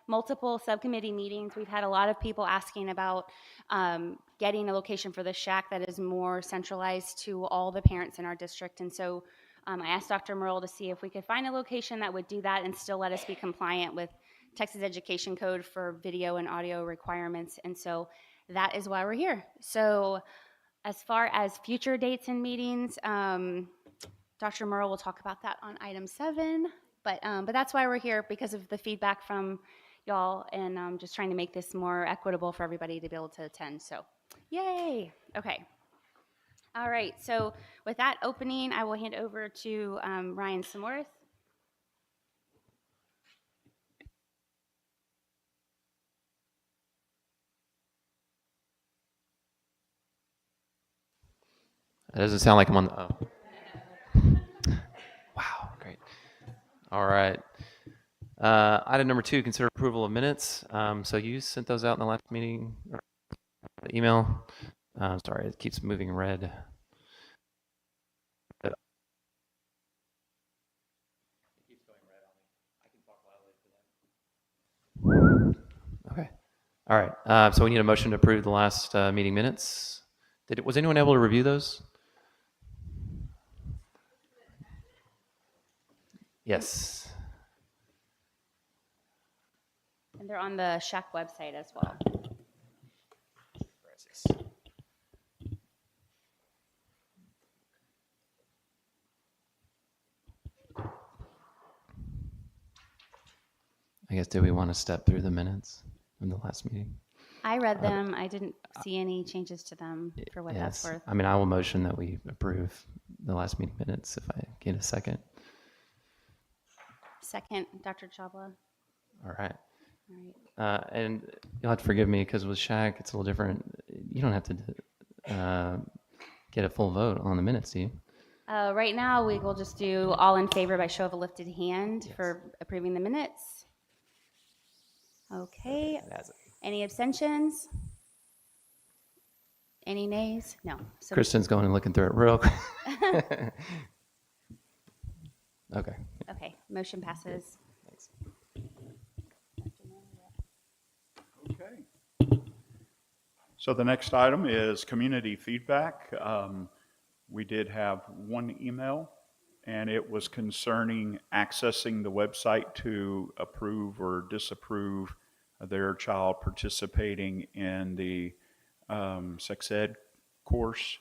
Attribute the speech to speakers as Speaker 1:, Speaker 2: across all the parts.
Speaker 1: multiple subcommittee meetings. We've had a lot of people asking about getting a location for the shack that is more centralized to all the parents in our district. And so I asked Dr. Merle to see if we could find a location that would do that and still let us be compliant with Texas Education Code for video and audio requirements. And so that is why we're here. So as far as future dates and meetings, Dr. Merle will talk about that on item 7, but that's why we're here, because of the feedback from y'all, and just trying to make this more equitable for everybody to be able to attend. So, yay! Okay. All right. So with that opening, I will hand over to Ryan Samorth.
Speaker 2: It doesn't sound like I'm on the. Oh. Wow, great. All right. Item number 2, consider approval of minutes. So you sent those out in the last meeting, or the email. Sorry, it keeps moving red. It keeps going red on me. I can talk loudly for that. Okay. All right. So we need a motion to approve the last meeting minutes. Was anyone able to review those? Yes.
Speaker 1: And they're on the shack website as well.
Speaker 2: I guess, do we want to step through the minutes from the last meeting?
Speaker 1: I read them. I didn't see any changes to them, for what that's worth.
Speaker 2: I mean, I will motion that we approve the last meeting minutes if I get a second.
Speaker 1: Second, Dr. Chabla.
Speaker 2: All right.
Speaker 1: All right.
Speaker 2: And you'll have to forgive me, because with Shaq, it's a little different. You don't have to get a full vote on the minutes, do you?
Speaker 1: Right now, we will just do all in favor by show of a lifted hand for approving the minutes. Okay. Any abstentions? Any nays? No. So
Speaker 2: Kristen's going and looking through it real quick. Okay.
Speaker 1: Okay. Motion passes.
Speaker 2: Thanks.
Speaker 3: Okay. So the next item is community feedback. We did have one email, and it was concerning accessing the website to approve or disapprove their child participating in the sex ed course,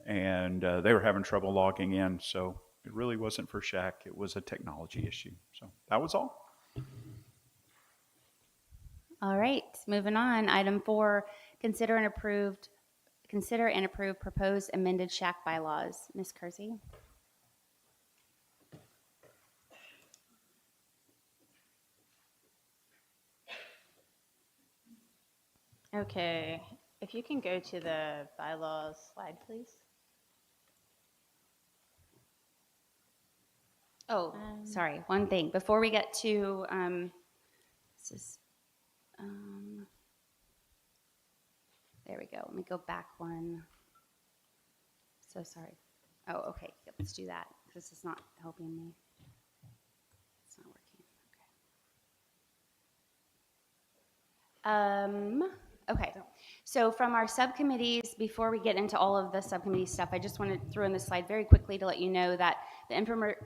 Speaker 3: and they were having trouble logging in. So it really wasn't for Shaq. It was a technology issue. So that was all.
Speaker 1: All right. Moving on. Item 4, consider and approve proposed amended shack bylaws. Ms. Kersey.
Speaker 4: Okay, if you can go to the bylaws slide, please.
Speaker 1: Oh, sorry. One thing before we get to this is, there we go. Let me go back one. So sorry. Oh, okay. Yep, let's do that. This is not helping me. It's not working. Okay. So from our subcommittees, before we get into all of the subcommittee stuff, I just want to throw in this slide very quickly to let you know that the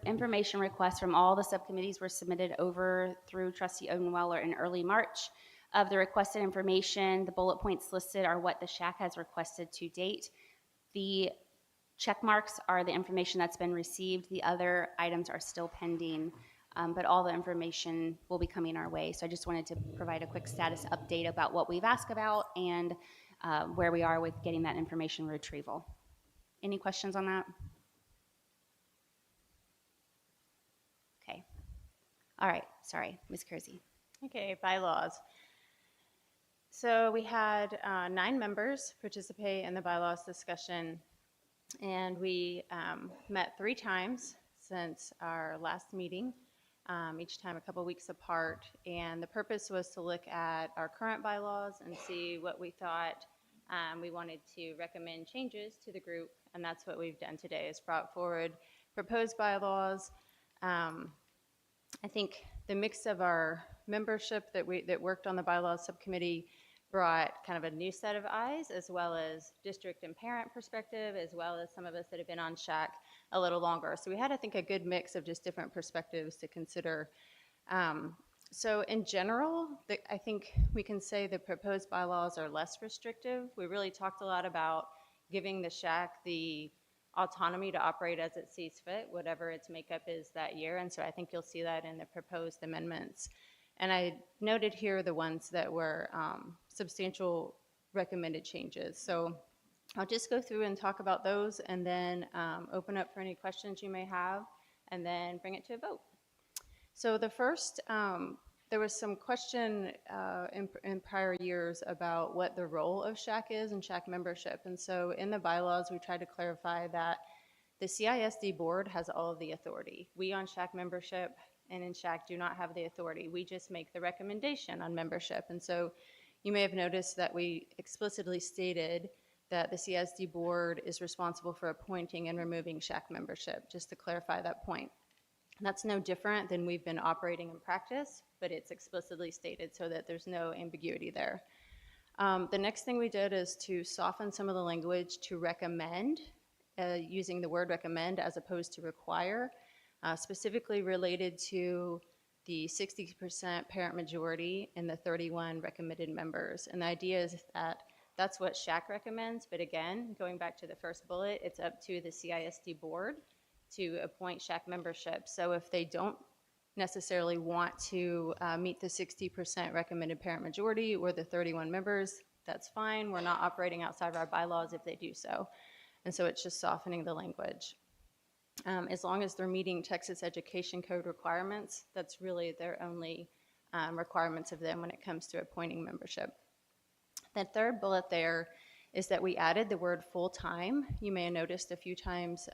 Speaker 1: information requests from all the subcommittees were submitted over through Trustee Odenweiler in early March. Of the requested information, the bullet points listed are what the shack has requested to date. The check marks are the information that's been received. The other items are still pending, but all the information will be coming our way. So I just wanted to provide a quick status update about what we've asked about and where we are with getting that information retrieval. Any questions on that? Okay. All right. Sorry, Ms. Kersey.
Speaker 4: Okay, bylaws. So we had 9 members participate in the bylaws discussion, and we met 3 times since our last meeting, each time a couple weeks apart. And the purpose was to look at our current bylaws and see what we thought. We wanted to recommend changes to the group, and that's what we've done today, is brought forward proposed bylaws. I think The mix of our membership that worked on the bylaws subcommittee brought kind of a new set of eyes, as well as district and parent perspective, as well as some of us that have been on SHAC a little longer. So we had, I think, a good mix of just different perspectives to consider. So in general, I think we can say the proposed bylaws are less restrictive. We really talked a lot about giving the SHAC the autonomy to operate as it sees fit, whatever its makeup is that year. And so I think you'll see that in the proposed amendments. And I noted here the ones that were substantial recommended changes. So I'll just go through and talk about those, and then open up for any questions you may have, and then bring it to a vote. So the first, there was some question in prior years about what the role of SHAC is and SHAC membership. And so in the bylaws, we tried to clarify that the CISD board has all of the authority. We on SHAC membership and in SHAC do not have the authority. We just make the recommendation on membership. And so you may have noticed that we explicitly stated that the CISD board is responsible for appointing and removing SHAC membership, just to clarify that point. That's no different than we've been operating in practice, but it's explicitly stated so that there's no ambiguity there. The next thing we did is to soften some of the language to recommend, using the word recommend as opposed to require, specifically related to the 60% parent majority and the 31 recommended members. And the idea is that that's what SHAC recommends, but again, going back to the first bullet, it's up to the CISD board to appoint SHAC membership. So if they don't necessarily want to meet the 60% recommended parent majority or the 31 members, that's fine. We're not operating outside of our bylaws if they do so. And so it's just softening the language. As long as they're meeting Texas Education Code requirements, that's really their only requirements of them when it comes to appointing membership. The third bullet there is that we added the word full-time. You may have noticed a few times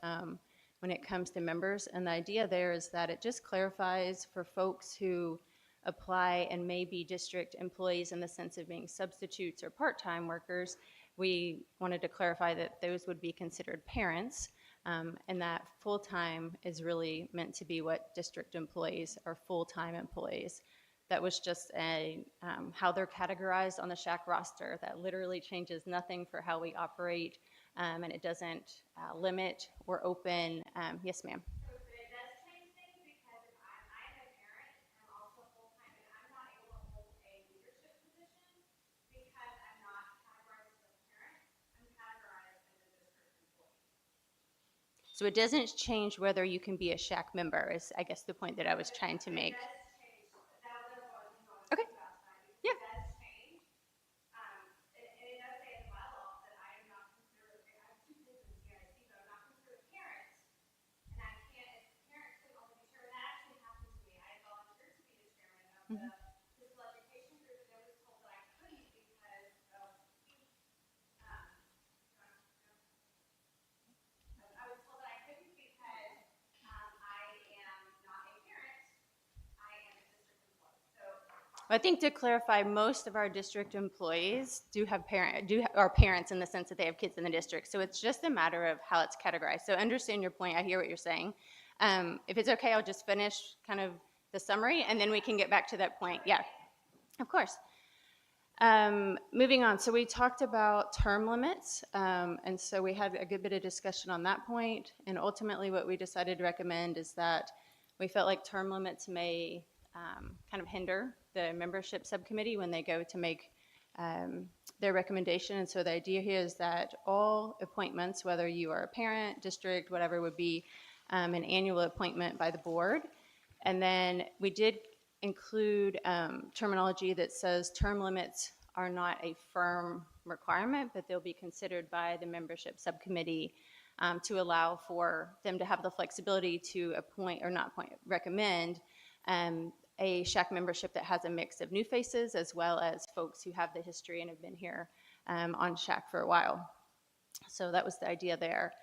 Speaker 4: when it comes to members, and the idea there is that it just clarifies for folks who apply and may be district employees in the sense of being substitutes or part-time workers. We wanted to clarify that those would be considered parents, and that full-time is really meant to be what district employees are full-time employees. That was just how they're categorized on the SHAC roster. That literally changes nothing for how we operate, and it doesn't limit or open. Yes, ma'am.
Speaker 5: So but it does change things because if I'm a parent and I'm also full-time and I'm not able to hold a leadership position because I'm not categorized as a parent, I'm categorized as a district employee.
Speaker 4: So it doesn't change whether you can be a SHAC member, is I guess the point that I was trying to make.
Speaker 5: It does change. That was what I was going
Speaker 4: Okay.
Speaker 5: about tonight.
Speaker 4: Yeah.
Speaker 5: It does change. And it does say in the bylaws that I am not considered, I have two kids in CIC, but I'm not considered a parent. And I can't, as a parent, couldn't only be chairman. That actually happened to me. I volunteered to be the chairman of the physical education group, and I was told that I couldn't because of I was told that I couldn't because I am not a parent. I am a district employee. So
Speaker 4: I think to clarify, most of our district employees are parents in the sense that they have kids in the district. So it's just a matter of how it's categorized. So understand your point. I hear what you're saying. If it's okay, I'll just finish kind of the summary, and then we can get back to that point. Yeah, of course. Moving on, so we talked about term limits, and so we had a good bit of discussion on that point, and ultimately what we decided to recommend is that we felt like term limits may kind of hinder the membership subcommittee when they go to make their recommendation, and so the idea here is that all appointments, whether you are a parent, district, whatever, would be an annual appointment by the board, and then we did include terminology that says term limits are not a firm requirement, but they'll be considered by the membership subcommittee to allow for them to have the flexibility to appoint or not appoint, recommend a SHAC membership that has a mix of new faces as well as folks who have the history and have been here on SHAC for a while. So that was the idea there.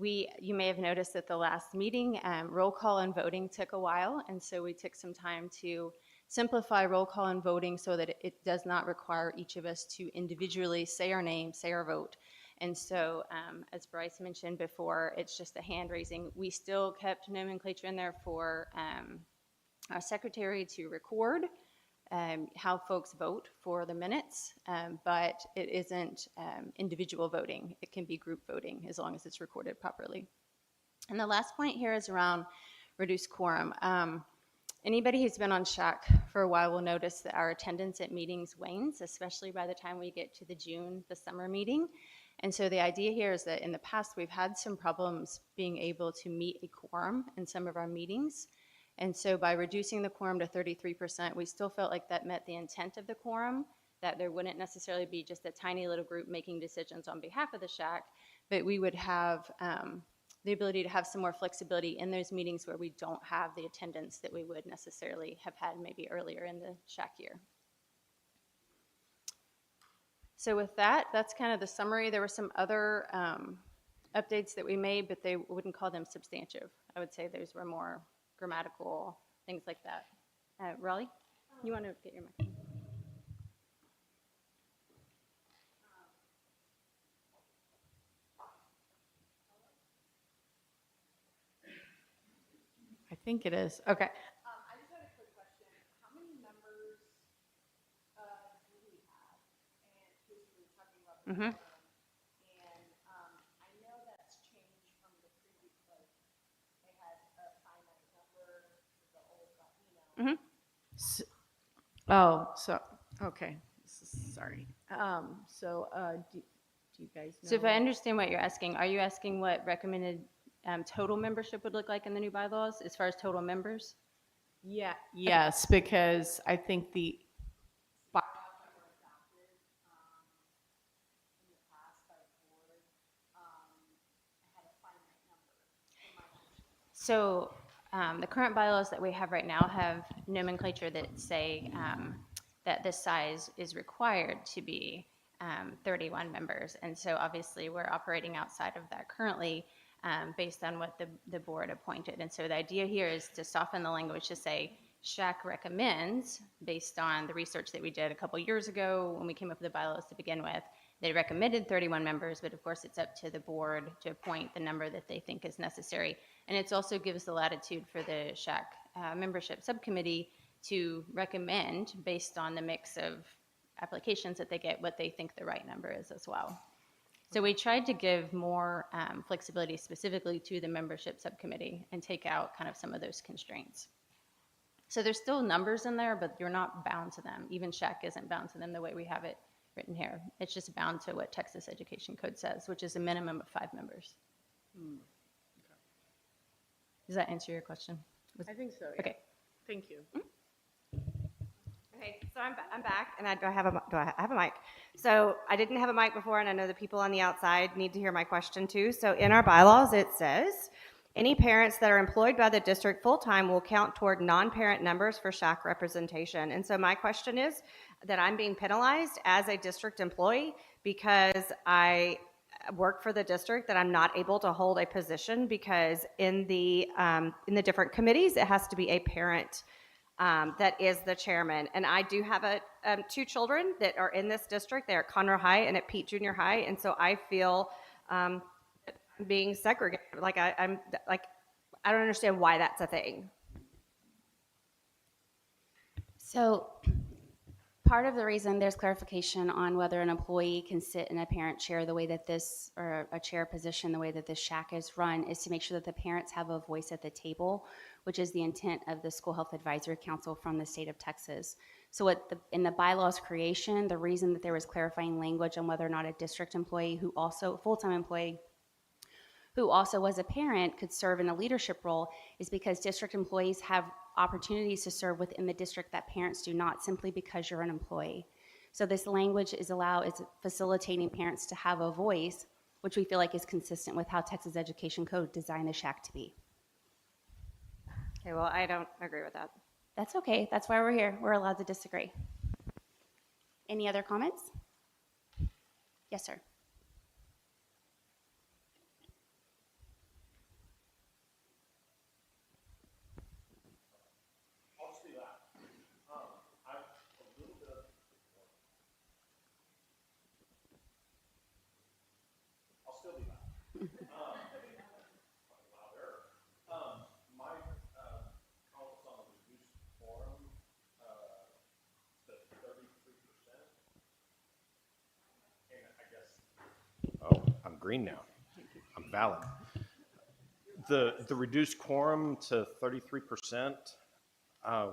Speaker 4: You may have noticed at the last meeting, roll call and voting took a while, and so we took some time to simplify roll call and voting so that it does not require each of us to individually say our name, say our vote, And so, as Bryce mentioned before, it's just a hand raising. We still kept nomenclature in there for our secretary to record how folks vote for the minutes, but it isn't individual voting. It can be group voting as long as it's recorded properly. And the last point here is around reduced quorum. Anybody who's been on SHAC for a while will notice that our attendance at meetings wanes, especially by the time we get to the summer meeting. And so the idea here is that in the past, we've had some problems being able to meet a quorum in some of our meetings. And so by reducing the quorum to 33%, we still felt like that met the intent of the quorum, that there wouldn't necessarily be just a tiny little group making decisions on behalf of the SHAC, but we would have the ability to have some more flexibility in those meetings where we don't have the attendance that we would necessarily have had maybe earlier in the SHAC year. So with that, that's kind of the summary. There were some other updates that we made, but they wouldn't call them substantive. I would say those were more grammatical, things like that. Raleigh, you want to get your microphone? I think it is. Okay.
Speaker 6: I just had a quick question. How many members do we have? And because we were talking about the quorum, and I know that's changed from the previous, like, they had a finite number, the old email.
Speaker 4: Okay.
Speaker 6: Sorry. Do you guys know?
Speaker 4: So if I understand what you're asking, are you asking what recommended total membership would look like in the new bylaws as far as total members?
Speaker 6: Yeah, yes, because I think the bylaws that were adopted in the past by the board had a finite number.
Speaker 4: So the current bylaws that we have right now have nomenclature that say that this size is required to be 31 members. And so obviously we're operating outside of that currently based on what the board appointed. And so the idea here is to soften the language to say SHAC recommends, based on the research that we did a couple years ago when we came up with the bylaws to begin with, they recommended 31 members, but of course it's up to the board to appoint the number that they think is necessary. And it also gives the latitude for the SHAC membership subcommittee to recommend, based on the mix of applications that they get, what they think the right number is as well. So we tried to give more flexibility specifically to the membership subcommittee and take out kind of some of those constraints. So there's still numbers in there, but you're not bound to them. Even SHAC isn't bound to them the way we have it written here. It's just bound to what Texas Education Code says, which is a minimum of 5 members. Does that answer your question?
Speaker 6: I think so, yeah.
Speaker 4: Okay.
Speaker 6: Thank you.
Speaker 7: Okay, so I'm back, and do I have a mic? So I didn't have a mic before, and I know the people on the outside need to hear my question too. So in our bylaws, it says, any parents that are employed by the district full-time will count toward non-parent numbers for SHAC representation. And so my question is that I'm being penalized as a district employee because I work for the district, that I'm not able to hold a position because in the different committees, it has to be a parent that is the chairman. And I do have 2 children that are in this district. They're at Conroe High and at Pete Junior High. And so I feel being segregated. I'm I don't understand why that's a thing.
Speaker 1: So part of the reason there's clarification on whether an employee can sit in a parent chair the way that this, or a chair position the way that this SHAC is run, is to make sure that the parents have a voice at the table, which is the intent of the School Health Advisory Council from the state of Texas. So in the bylaws creation, the reason that there was clarifying language on whether or not a district employee who also, full-time employee, who also was a parent could serve in a leadership role is because district employees have opportunities to serve within the district that parents do not, simply because you're an employee. So this language is facilitating parents to have a voice, which we feel like is consistent with how Texas Education Code designed the SHAC to be.
Speaker 7: Okay, well, I don't agree with that.
Speaker 1: That's okay. That's why we're here. We're allowed to disagree. Any other comments? Yes, sir.
Speaker 8: Oh, I'm green now. I'm valid. The reduced quorum to 33%, I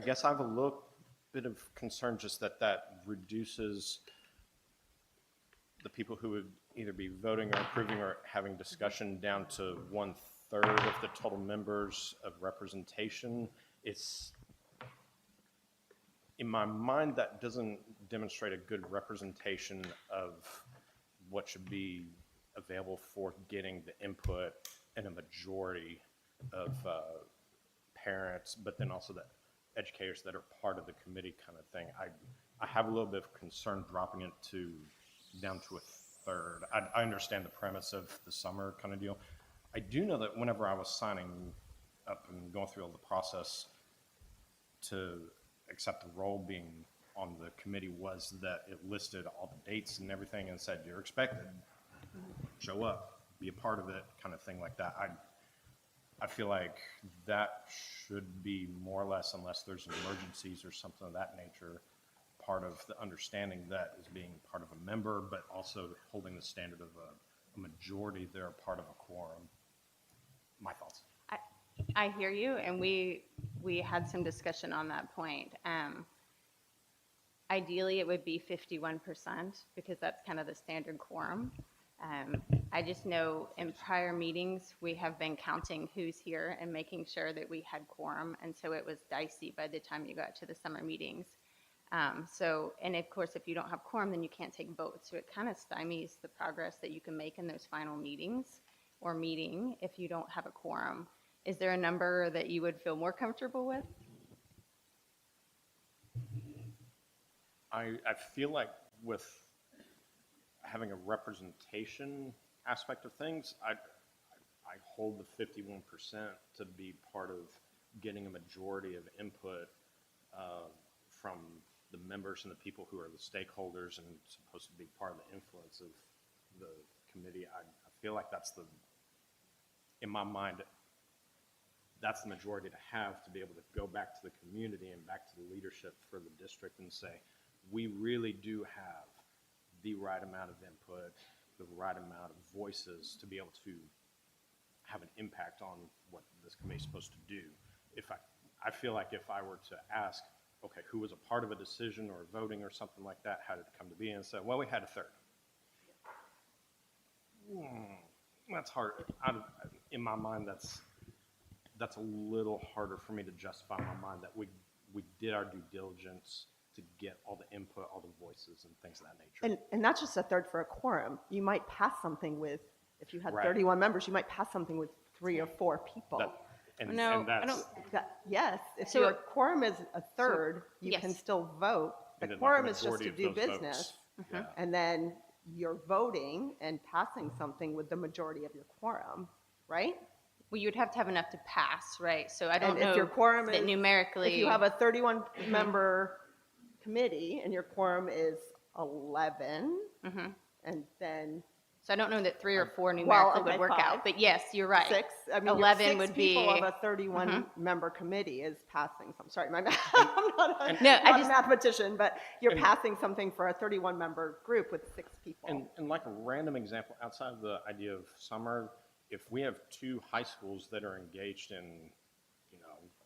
Speaker 8: guess I have a little bit of concern just that reduces the people who would either be voting or approving or having discussion down to 1/3 of the total members of representation. It's, in my mind, that doesn't demonstrate a good representation of what should be available for getting the input in a majority of parents, but then also the educators that are part of the committee kind of thing. I have a little bit of concern dropping it down to 1/3. I understand the premise of the summer kind of deal. I do know that whenever I was signing up and going through all the process to accept the role being on the committee was that it listed all the dates and everything and said, you're expected, show up, be a part of it, kind of thing like that. I feel like that should be more or less, unless there's emergencies or something of that nature, part of the understanding that is being part of a member, but also holding the standard of a majority, they're a part of a quorum. My thoughts.
Speaker 4: I hear you, and we had some discussion on that point. Ideally, it would be 51% because that's kind of the standard quorum. I just know in prior meetings, we have been counting who's here and making sure that we had quorum, and so it was dicey by the time you got to the summer meetings. And of course, if you don't have quorum, then you can't take votes, so it kind of stymies the progress that you can make in those final meetings or meeting if you don't have a quorum. Is there a number that you would feel more comfortable with?
Speaker 8: I feel like with having a representation aspect of things, I hold the 51% to be part of getting a majority of input from the members and the people who are the stakeholders and supposed to be part of the influence of the committee. I feel like that's in my mind, that's the majority to have to be able to go back to the community and back to the leadership for the district and say, we really do have the right amount of input, the right amount of voices to be able to have an impact on what this committee is supposed to do. I feel like if I were to ask, okay, who was a part of a decision or voting or something like that, how did it come to be? And say, well, we had a 1/3. That's hard. In my mind, that's a little harder for me to justify in my mind that we did our due diligence to get all the input, all the voices and things of that nature.
Speaker 9: And not just a 1/3 for a quorum. You might pass something with, if you had
Speaker 8: Right.
Speaker 9: 31 members, you might pass something with 3 or 4 people.
Speaker 4: No, I
Speaker 8: that's,
Speaker 9: Yes, if
Speaker 4: So-
Speaker 9: your quorum is a 1/3, you
Speaker 4: yes.
Speaker 9: can still vote.
Speaker 8: and
Speaker 9: The
Speaker 8: then like a
Speaker 9: quorum is just
Speaker 8: majority
Speaker 9: to
Speaker 8: of
Speaker 9: do
Speaker 8: those
Speaker 9: business.
Speaker 8: votes. Yeah.
Speaker 9: And then you're voting and passing something with the majority of your quorum, right?
Speaker 4: Well, you'd have to have enough to pass, right? So I don't
Speaker 9: And
Speaker 4: know
Speaker 9: if your quorum
Speaker 4: that
Speaker 9: is,
Speaker 4: numerically.
Speaker 9: if you have a 31-member committee and your quorum is 11, and then
Speaker 4: So I don't know that 3 or 4
Speaker 9: well,
Speaker 4: numerically
Speaker 9: okay,
Speaker 4: would work
Speaker 9: 5,
Speaker 4: out, but yes, you're right.
Speaker 9: 6, I mean,
Speaker 4: 11
Speaker 9: 6
Speaker 4: would
Speaker 9: people
Speaker 4: be-
Speaker 9: of a 31-member committee is passing some, sorry, my math, I'm not a,
Speaker 4: No, I
Speaker 9: not
Speaker 4: just-
Speaker 9: a mathematician, but you're passing something for a 31-member group with 6 people.
Speaker 8: And like a random example, outside of the idea of summer, if we have 2 high schools that are engaged in,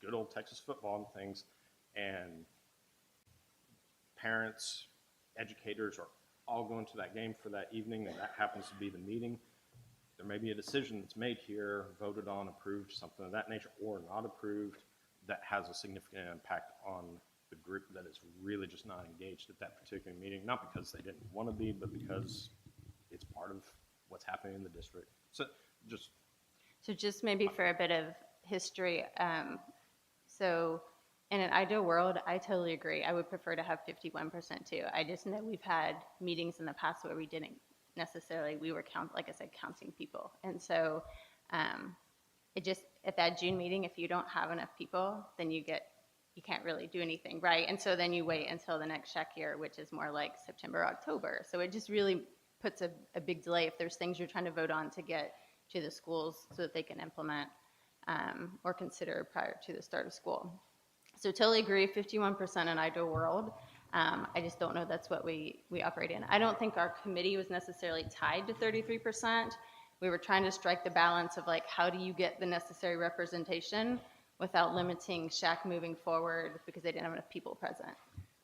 Speaker 8: good old Texas football and things, and parents, educators are all going to that game for that evening, and that happens to be the meeting, there may be a decision that's made here, voted on, approved, something of that nature, or not approved, that has a significant impact on the group that is really just not engaged at that particular meeting, not because they didn't want to be, but because it's part of what's happening in the district. So
Speaker 4: just maybe for a bit of history, so in an ideal world, I totally agree. I would prefer to have 51% too. I just know we've had meetings in the past where we didn't necessarily, we were counting people. And so it just, at that June meeting, if you don't have enough people, then you can't really do anything, right? And so then you wait until the next check year, which is more like September, October. So it just really puts a big delay if there's things you're trying to vote on to get to the schools so that they can implement or consider prior to the start of school. So totally agree, 51% in ideal world. I just don't know that's what we operate in. I don't think our committee was necessarily tied to 33%. We were trying to strike the balance of like, how do you get the necessary representation without limiting SHAC moving forward because they didn't have enough people present.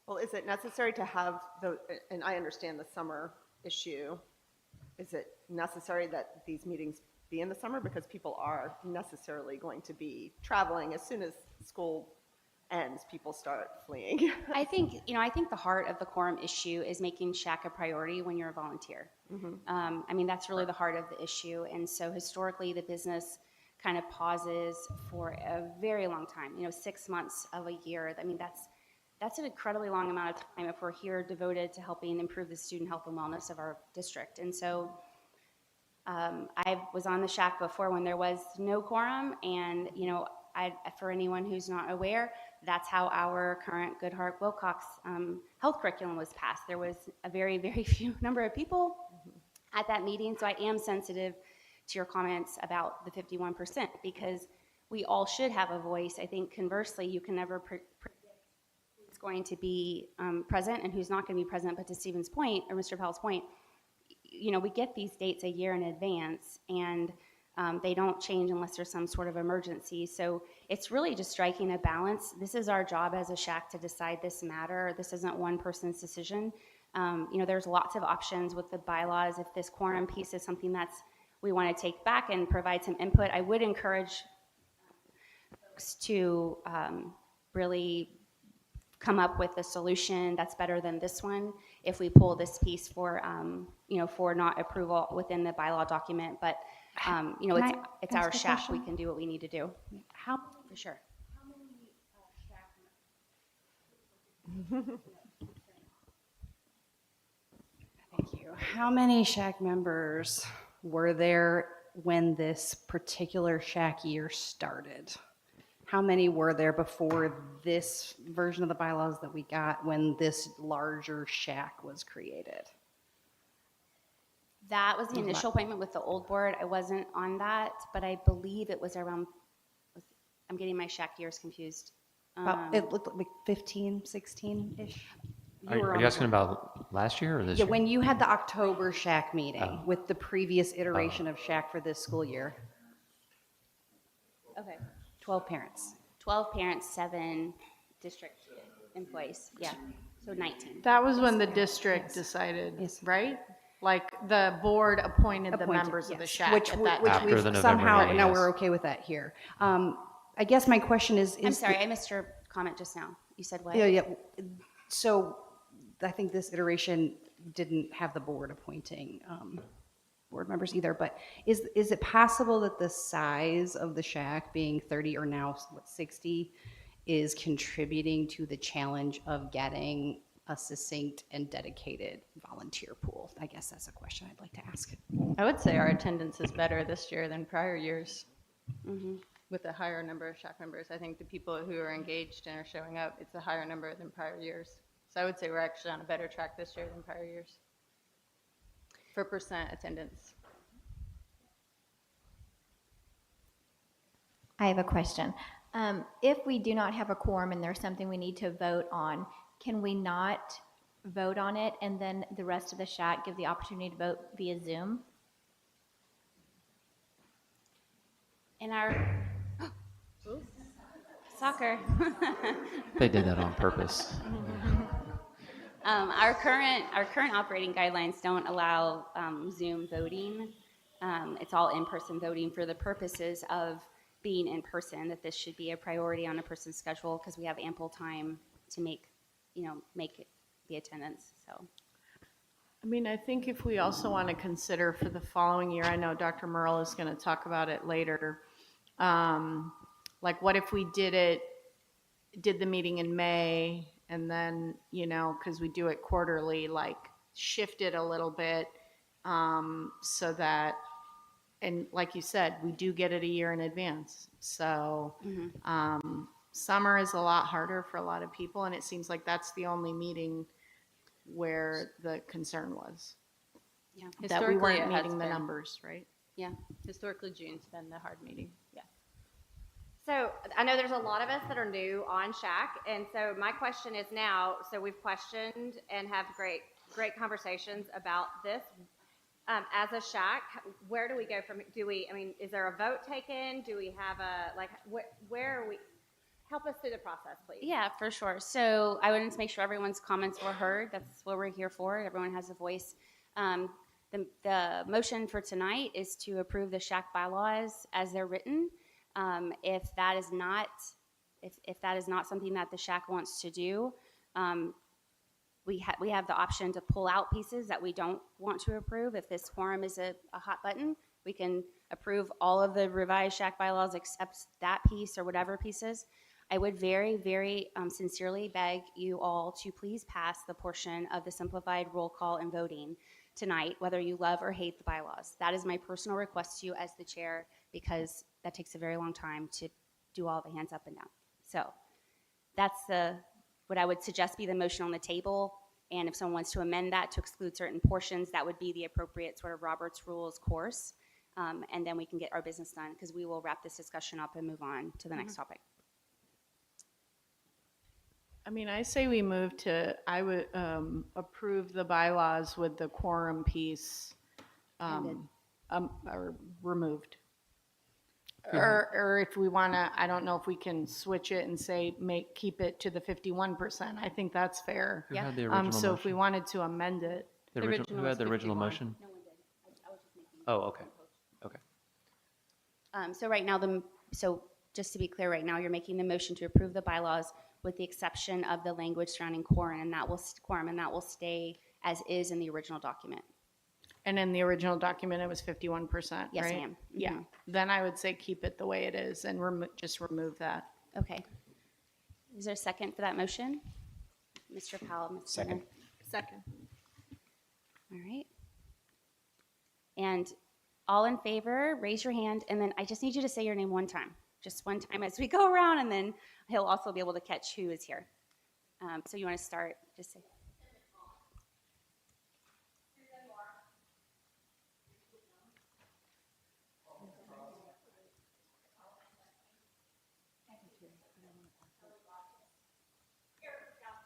Speaker 9: Well, is it necessary to have the, and I understand the summer issue, is it necessary that these meetings be in the summer because people are necessarily going to be traveling as soon as school ends, people start fleeing?
Speaker 1: I think the heart of the quorum issue is making SHAC a priority when you're a volunteer. I mean, that's really the heart of the issue. And so historically, the business kind of pauses for a very long time, 6 months of a year. I mean, that's an incredibly long amount of time if we're here devoted to helping improve the student health and wellness of our district. And so I was on the SHAC before when there was no quorum, and for anyone who's not aware, that's how our current Goodhart Wilcox health curriculum was passed. There was a very, very few number of people at that meeting, so I am sensitive to your comments about the 51% because we all should have a voice. I think conversely, you can never predict who's going to be present and who's not going to be present, but to Stephen's point, or Mr. Powell's point, we get these dates a year in advance, and they don't change unless there's some sort of emergency. So it's really just striking a balance. This is our job as a SHAC to decide this matter. This isn't one person's decision. There's lots of options with the bylaws. If this quorum piece is something we want to take back and provide some input, I would encourage folks to really come up with a solution that's better than this one if we pull this piece for not approval within the bylaw document. But it's our SHAC. We can do what we need to do.
Speaker 10: How
Speaker 1: For sure.
Speaker 10: Thank you. How many SHAC members were there when this particular SHAC year started? How many were there before this version of the bylaws that we got when this larger SHAC was created?
Speaker 1: That was the initial appointment with the old board. I wasn't on that, but I believe it was around, I'm getting my SHAC years confused.
Speaker 10: It looked like 15, 16-ish.
Speaker 2: Are you asking about last year or this
Speaker 10: Yeah,
Speaker 2: year?
Speaker 10: when you had the October SHAC meeting with the previous iteration of SHAC for this school year.
Speaker 1: Okay.
Speaker 10: 12 parents.
Speaker 1: 12 parents, 7 district employees. Yeah, so 19.
Speaker 11: That was when the district decided,
Speaker 10: Yes.
Speaker 11: right? Like the board appointed the
Speaker 10: Appointed,
Speaker 11: members of the
Speaker 10: yes.
Speaker 11: SHAC
Speaker 10: Which
Speaker 11: at that
Speaker 10: which
Speaker 11: time.
Speaker 2: After
Speaker 10: we've
Speaker 2: the November
Speaker 10: somehow,
Speaker 2: meeting,
Speaker 10: now
Speaker 2: yes.
Speaker 10: we're okay with that here. I guess my question is
Speaker 1: I'm sorry, I missed your comment just now. You said what?
Speaker 10: Yeah. So I think this iteration didn't have the board appointing board members either, but is it possible that the size of the SHAC being 30 or now 60 is contributing to the challenge of getting a succinct and dedicated volunteer pool? I guess that's a question I'd like to ask.
Speaker 4: I would say our attendance is better this year than prior years.
Speaker 1: Mm-hmm.
Speaker 4: With a higher number of SHAC members. I think the people who are engaged and are showing up, it's a higher number than prior years. So I would say we're actually on a better track this year than prior years for percent attendance.
Speaker 5: I have a question. If we do not have a quorum and there's something we need to vote on, can we not vote on it and then the rest of the SHAC give the opportunity to vote via Zoom?
Speaker 1: In our soccer.
Speaker 2: They did that on purpose.
Speaker 1: Our current operating guidelines don't allow Zoom voting. It's all in-person voting for the purposes of being in person, that this should be a priority on a person's schedule because we have ample time to make the attendance. So
Speaker 11: I mean, I think if we also want to consider for the following year, I know Dr. Merle is going to talk about it later. Like what if we did the meeting in May and then, because we do it quarterly, like shift it a little bit so that, and like you said, we do get it a year in advance. So summer is a lot harder for a lot of people, and it seems like that's the only meeting where the concern was.
Speaker 1: Yeah.
Speaker 11: that we
Speaker 4: Historically,
Speaker 11: weren't
Speaker 4: it has
Speaker 11: meeting the
Speaker 4: been.
Speaker 11: numbers, right?
Speaker 1: Yeah.
Speaker 4: Historically, June's been the hard meeting. Yeah.
Speaker 7: So I know there's a lot of us that are new on Shack, and so my question is now, so we've questioned and have great conversations about this. As a Shack, where do we go from, is there a vote taken? Do we have where are we? Help us through the process, please.
Speaker 1: Yeah, for sure. So I wanted to make sure everyone's comments were heard. That's what we're here for. Everyone has a voice. The motion for tonight is to approve the Shack bylaws as they're written. If that is not something that the Shack wants to do, we have the option to pull out pieces that we don't want to approve. If this quorum is a hot button, we can approve all of the revised Shack bylaws except that piece or whatever pieces. I would very, very sincerely beg you all to please pass the portion of the simplified roll call and voting tonight, whether you love or hate the bylaws. That is my personal request to you as the chair, because that takes a very long time to do all the hands up and down. So that's what I would suggest be the motion on the table. And if someone wants to amend that to exclude certain portions, that would be the appropriate sort of Robert's Rules course. And then we can get our business done, because we will wrap this discussion up and move on to the next topic.
Speaker 11: I mean, I say we move to, I would approve the bylaws with the quorum piece or removed. Or if we want to, I don't know if we can switch it and say, keep it to the 51%. I think that's fair.
Speaker 2: Who had the original
Speaker 11: So if we
Speaker 2: motion?
Speaker 11: wanted to amend it,
Speaker 2: Who
Speaker 4: original
Speaker 2: had
Speaker 4: was
Speaker 2: the original
Speaker 4: 51.
Speaker 2: motion? Oh, okay. Okay.
Speaker 1: So right now, so just to be clear, right now you're making the motion to approve the bylaws with the exception of the language surrounding quorum, and that will stay as is in the original document.
Speaker 11: and in the original document, it was 51%,
Speaker 1: Yes,
Speaker 11: right?
Speaker 1: ma'am.
Speaker 11: Yeah,
Speaker 1: Mhm.
Speaker 11: then I would say keep it the way it is and just remove that.
Speaker 1: Okay. Is there a second for that motion? Mr. Powell, Ms.
Speaker 8: Second.
Speaker 1: Turner?
Speaker 11: Second.
Speaker 1: All right. And all in favor, raise your hand, and then I just need you to say your name one time. Just one time as we go around, and then he'll also be able to catch who is here. So you want to start, just say.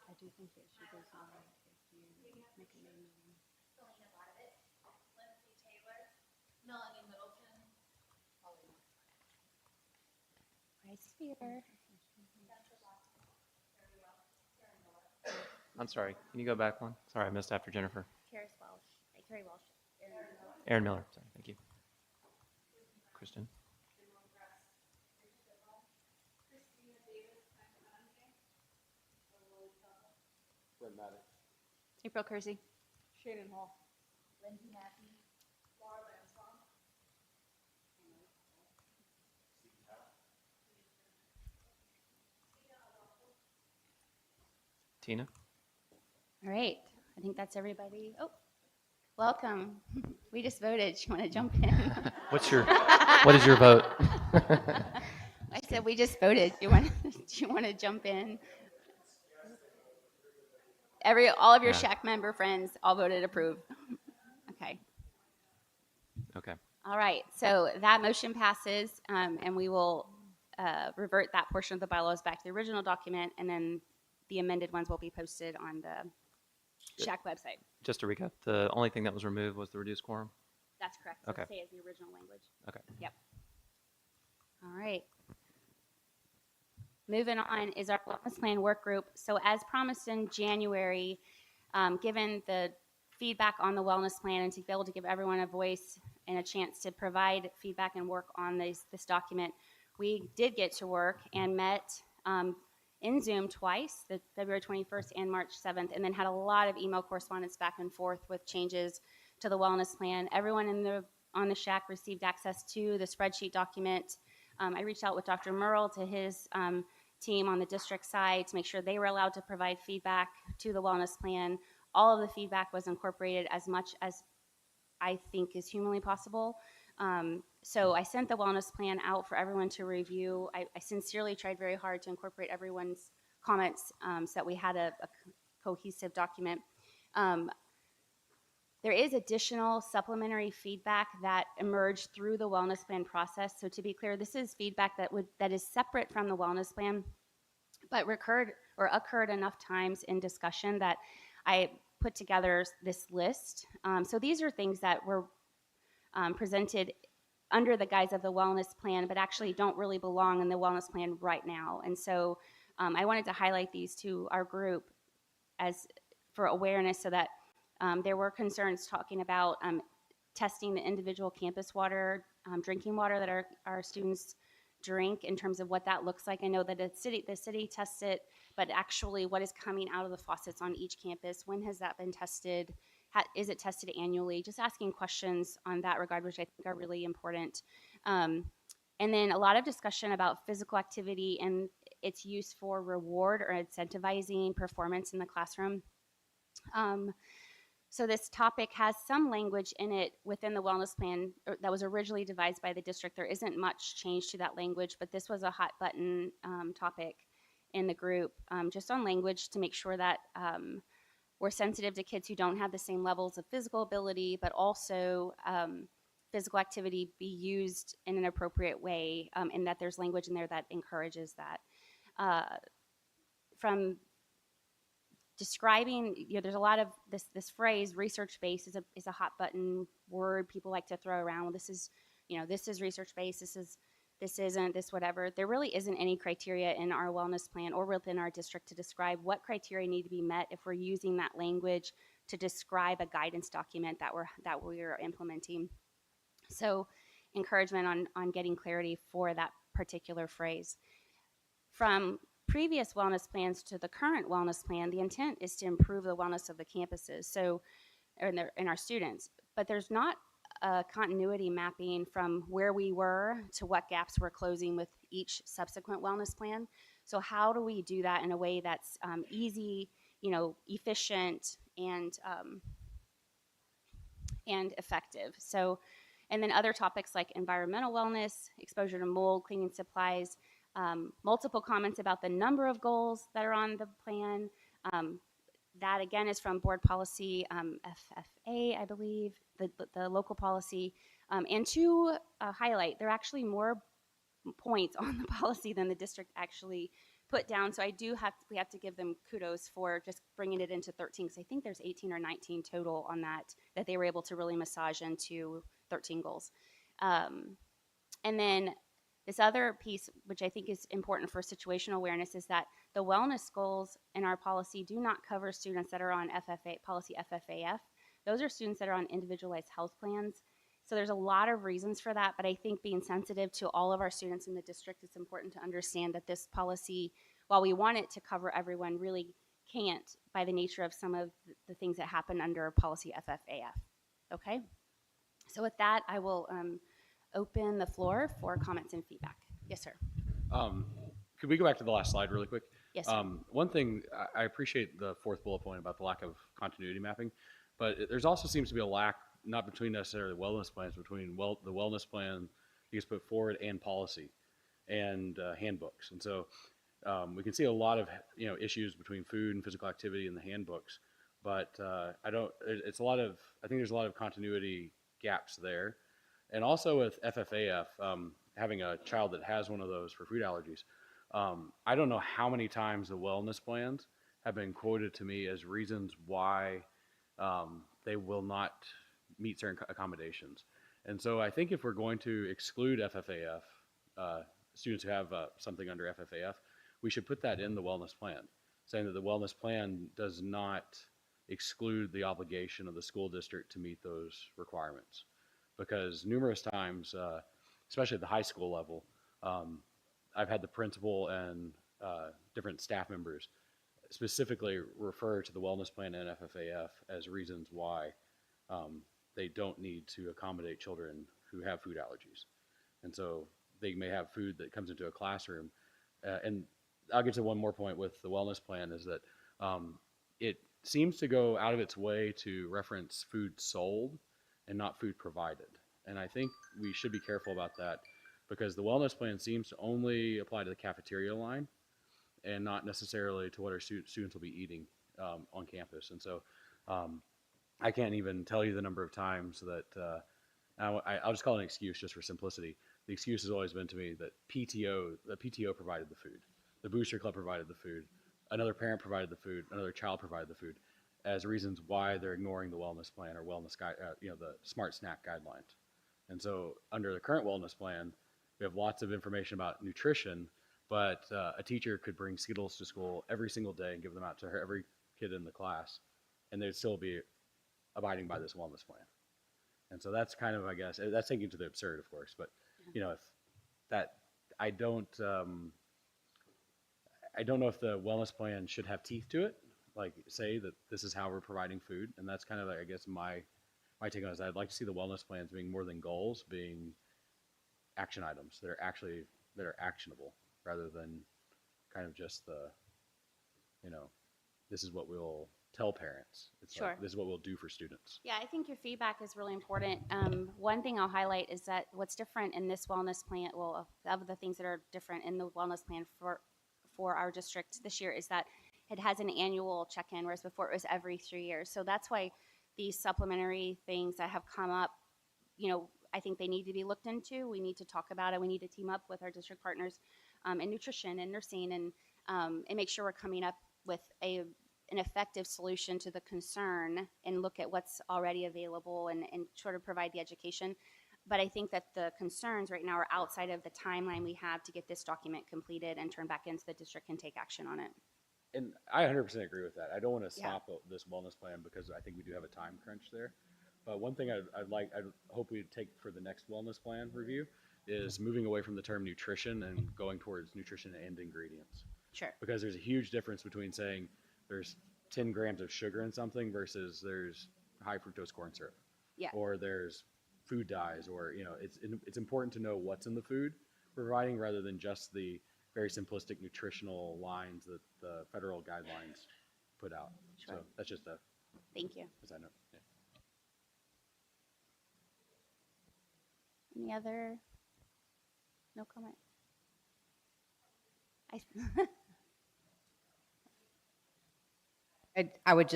Speaker 1: I do think that she goes on if you make a name. Right here.
Speaker 2: I'm sorry. Can you go back one? Sorry, I missed after Jennifer.
Speaker 1: Carrie Welsh.
Speaker 2: Aaron Miller. Sorry. Thank you. Kristen.
Speaker 1: April Kersey.
Speaker 6: Shannon Hall.
Speaker 2: Tina.
Speaker 1: All right. I think that's everybody. Oh, welcome. We just voted. You want to jump in?
Speaker 2: What is your vote?
Speaker 1: I said we just voted. Do you want to jump in? All of your
Speaker 2: Yeah.
Speaker 1: Shack member friends all voted approve. Okay.
Speaker 2: Okay.
Speaker 1: All right. So that motion passes, and we will revert that portion of the bylaws back to the original document, and then the amended ones will be posted on the Shack website.
Speaker 2: Just to recap, the only thing that was removed was the reduced quorum.
Speaker 1: That's correct. So
Speaker 2: Okay.
Speaker 1: stay as the original language.
Speaker 2: Okay.
Speaker 1: Yep. All right. Moving on is our wellness plan work group. So as promised in January, given the feedback on the wellness plan and to be able to give everyone a voice and a chance to provide feedback and work on this document, we did get to work and met in Zoom twice, the February 21st and March 7th, and then had a lot of email correspondence back and forth with changes to the wellness plan. Everyone on the Shack received access to the spreadsheet document. I reached out with Dr. Merle to his team on the district side to make sure they were allowed to provide feedback to the wellness plan. All of the feedback was incorporated as much as I think is humanly possible. So I sent the wellness plan out for everyone to review. I sincerely tried very hard to incorporate everyone's comments so that we had a cohesive document. There is additional supplementary feedback that emerged through the wellness plan process. So to be clear, this is feedback that is separate from the wellness plan, but occurred enough times in discussion that I put together this list. So these are things that were presented under the guise of the wellness plan, but actually don't really belong in the wellness plan right now. And so I wanted to highlight these to our group as for awareness, so that there were concerns talking about testing the individual campus water, drinking water that our students drink, in terms of what that looks like. I know that the city tests it, but actually what is coming out of the faucets on each campus, when has that been tested? Is it tested annually? Just asking questions on that regard, which I think are really important. And then a lot of discussion about physical activity and its use for reward or incentivizing performance in the classroom. So this topic has some language in it within the wellness plan that was originally devised by the district. There isn't much change to that language, but this was a hot button topic in the group, just on language to make sure that we're sensitive to kids who don't have the same levels of physical ability, but also physical activity be used in an appropriate way, and that there's language in there that encourages that. From describing, there's a lot of this phrase research-based is a hot button word people like to throw around. This is research-based, this isn't, this whatever. There really isn't any criteria in our wellness plan or within our district to describe what criteria need to be met if we're using that language to describe a guidance document that we're implementing. So encouragement on getting clarity for that particular phrase. From previous wellness plans to the current wellness plan, the intent is to improve the wellness of the campuses, and our students. But there's not a continuity mapping from where we were to what gaps we're closing with each subsequent wellness plan. So how do we do that in a way that's easy, efficient, and effective? So, and then other topics like environmental wellness, exposure to mold, cleaning supplies. Multiple comments about the number of goals that are on the plan. That again is from board policy FFA, I believe, the local policy. And to highlight, there are actually more points on the policy than the district actually put down. So we have to give them kudos for just bringing it into 13, because I think there's 18 or 19 total on that they were able to really massage into 13 goals. And then this other piece, which I think is important for situational awareness, is that the wellness goals in our policy do not cover students that are on policy FFAF. Those are students that are on individualized health plans. So there's a lot of reasons for that, but I think being sensitive to all of our students in the district, it's important to understand that this policy, while we want it to cover everyone, really can't by the nature of some of the things that happen under policy FFAF. Okay? So with that, I will open the floor for comments and feedback. Yes, sir.
Speaker 12: Could we go back to the last slide really quick?
Speaker 1: Yes, sir.
Speaker 12: One thing, I appreciate the fourth bullet point about the lack of continuity mapping, but there's also seems to be a lack, not between necessarily wellness plans, between the wellness plan that gets put forward and policy and handbooks. And so we can see a lot of issues between food and physical activity in the handbooks, but I think there's a lot of continuity gaps there. And also with FFAF, having a child that has one of those for food allergies, I don't know how many times the wellness plans have been quoted to me as reasons why they will not meet certain accommodations. And so I think if we're going to exclude FFAF, students who have something under FFAF, we should put that in the wellness plan, saying that the wellness plan does not exclude the obligation of the school district to meet those requirements. Because numerous times, especially at the high school level, I've had the principal and different staff members specifically refer to the wellness plan and FFAF as reasons why they don't need to accommodate children who have food allergies. And so they may have food that comes into a classroom. And I'll get to one more point with the wellness plan, is that it seems to go out of its way to reference food sold and not food provided. And I think we should be careful about that, because the wellness plan seems to only apply to the cafeteria line and not necessarily to what our students will be eating on campus. And so I can't even tell you the number of times that I'll just call it an excuse just for simplicity. The excuse has always been to me that the PTO provided the food, the booster club provided the food, another parent provided the food, another child provided the food, as reasons why they're ignoring the wellness plan or wellness guide, the smart snack guidelines. And so under the current wellness plan, we have lots of information about nutrition, but a teacher could bring Skittles to school every single day and give them out to every kid in the class, and they'd still be abiding by this wellness plan. And so that's kind of, I guess, that's taking it to the absurd, of course, but if that, I don't know if the wellness plan should have teeth to it, like say that this is how we're providing food. And that's kind of, I guess, my take on it is I'd like to see the wellness plans being more than goals, being action items that are actionable rather than kind of just this is what we'll tell parents. It's
Speaker 1: Sure.
Speaker 12: like, this is what we'll do for students.
Speaker 1: Yeah, I think your feedback is really important. One thing I'll highlight is that what's different in this wellness plan, well, of the things that are different in the wellness plan for our district this year is that it has an annual check-in, whereas before it was every 3 years. So that's why these supplementary things that have come up, I think they need to be looked into. We need to talk about it. We need to team up with our district partners in nutrition and nursing and make sure we're coming up with an effective solution to the concern and look at what's already available and sort of provide the education. But I think that the concerns right now are outside of the timeline we have to get this document completed and turn back into the district and take action on it.
Speaker 12: And I 100% agree with that. I don't want to stop this wellness plan because I think we do have a time crunch there. But one thing I'd hope we take for the next wellness plan review is moving away from the term nutrition and going towards nutrition and ingredients.
Speaker 1: Sure.
Speaker 12: Because there's a huge difference between saying there's 10 grams of sugar in something versus there's high fructose corn syrup.
Speaker 1: Yeah.
Speaker 12: Or there's food dyes, or it's important to know what's in the food we're providing rather than just the very simplistic nutritional lines that the federal guidelines put out.
Speaker 1: Sure.
Speaker 12: So that's just a
Speaker 1: Thank you.
Speaker 12: as I know. Yeah.
Speaker 1: Any other? No comment.
Speaker 10: I would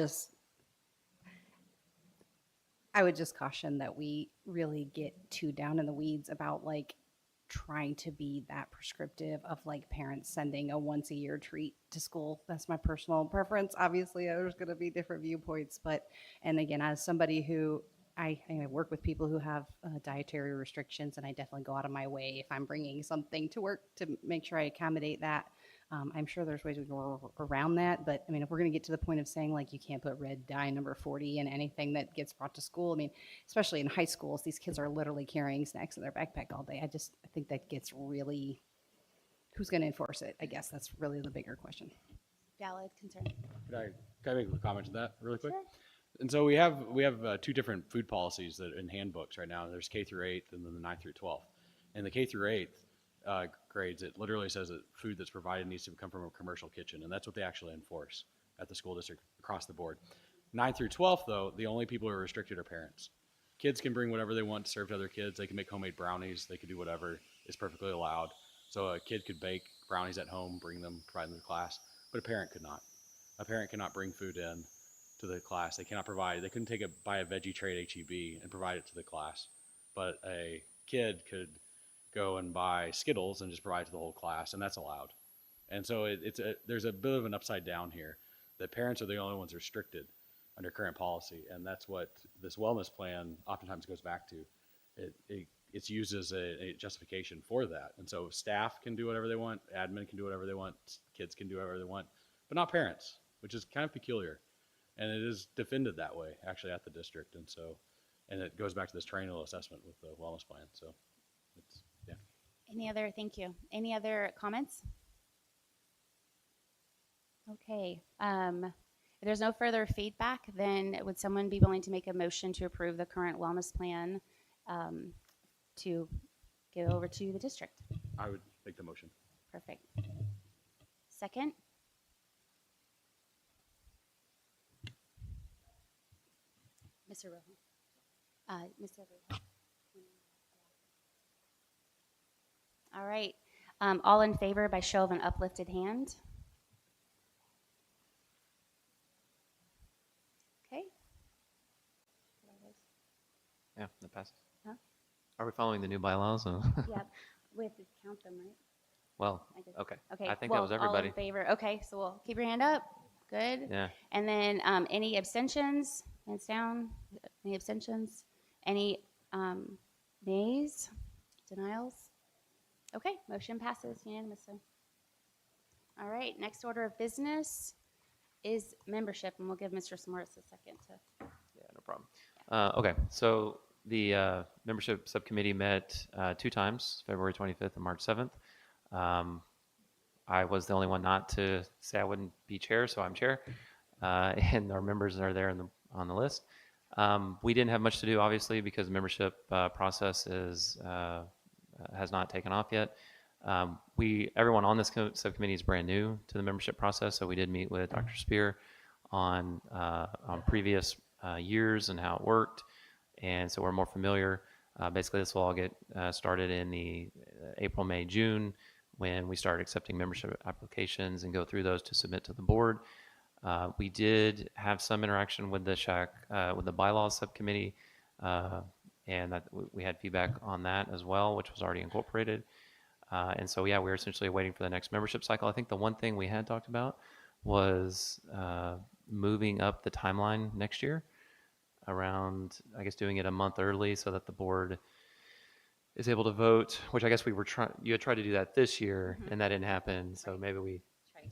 Speaker 10: just caution that we really get too down in the weeds about like trying to be that prescriptive of like parents sending a once a year treat to school. That's my personal preference. Obviously, there's going to be different viewpoints, and again, as somebody who I work with people who have dietary restrictions, and I definitely go out of my way if I'm bringing something to work to make sure I accommodate that. I'm sure there's ways we can go around that, but I mean, if we're going to get to the point of saying like you can't put red dye number 40 in anything that gets brought to school, I mean, especially in high schools, these kids are literally carrying snacks in their backpack all day. I think that gets really, who's going to enforce it? I guess that's really the bigger question.
Speaker 1: Valid concern.
Speaker 12: Can I make a comment to that really quick?
Speaker 1: Sure.
Speaker 12: And so we have two different food policies that in handbooks right now. There's K through 8th and then the 9th through 12th. And the K through 8th grades, it literally says that food that's provided needs to come from a commercial kitchen, and that's what they actually enforce at the school district across the board. 9th through 12th, though, the only people who are restricted are parents. Kids can bring whatever they want to serve to other kids. They can make homemade brownies. They can do whatever is perfectly allowed. So a kid could bake brownies at home, bring them, provide them to class, but a parent could not. A parent cannot bring food in to the class. They couldn't buy a veggie tray at HEB and provide it to the class, but a kid could go and buy Skittles and just provide it to the whole class, and that's allowed. And so there's a bit of an upside down here that parents are the only ones restricted under current policy, and that's what this wellness plan oftentimes goes back to. It's used as a justification for that. And so staff can do whatever they want, admin can do whatever they want, kids can do whatever they want, but not parents, which is kind of peculiar. And it is defended that way, actually, at the district. And it goes back to this triennial assessment with the wellness plan. So it's, yeah.
Speaker 1: Thank you. Any other comments? Okay. If there's no further feedback, then would someone be willing to make a motion to approve the current wellness plan to give over to the district?
Speaker 12: I would make the motion.
Speaker 1: Perfect. Second? Mr. Rojo. Mr. Rojo. All right. All in favor by show of an uplifted hand. Okay.
Speaker 2: following the new bylaws.
Speaker 1: Yep, we have to count them, right?
Speaker 2: Well,
Speaker 1: I guess.
Speaker 2: okay.
Speaker 1: Okay.
Speaker 2: I think that was
Speaker 1: All
Speaker 2: everybody.
Speaker 1: in favor? Okay, so we'll keep your hand up. Good.
Speaker 2: Yeah.
Speaker 1: And then any abstentions? Hands down. Any abstentions? Any nays? Denials? Okay, motion passes unanimously. All right, next order of business is membership, and we'll give Mr. Smarts a second to.
Speaker 2: Yeah, no problem. Okay, so the membership subcommittee met 2 times, February 25th and March 7th. I was the only one not to say I wouldn't be chair, so I'm chair, and our members are there on the list. We didn't have much to do, obviously, because the membership process has not taken off yet. Everyone on this subcommittee is brand new to the membership process, so we did meet with Dr. Spear on previous years and how it worked, and so we're more familiar. Basically, this will all get started in the April, May, June, when we start accepting membership applications and go through those to submit to the board. We did have some interaction with the with the bylaws subcommittee, and we had feedback on that as well, which was already incorporated. And so, yeah, we're essentially waiting for the next membership cycle. I think the one thing we had talked about was moving up the timeline next year around, I guess, doing it a month early so that the board is able to vote, which I guess you had tried to do that this year, and that didn't happen. So maybe we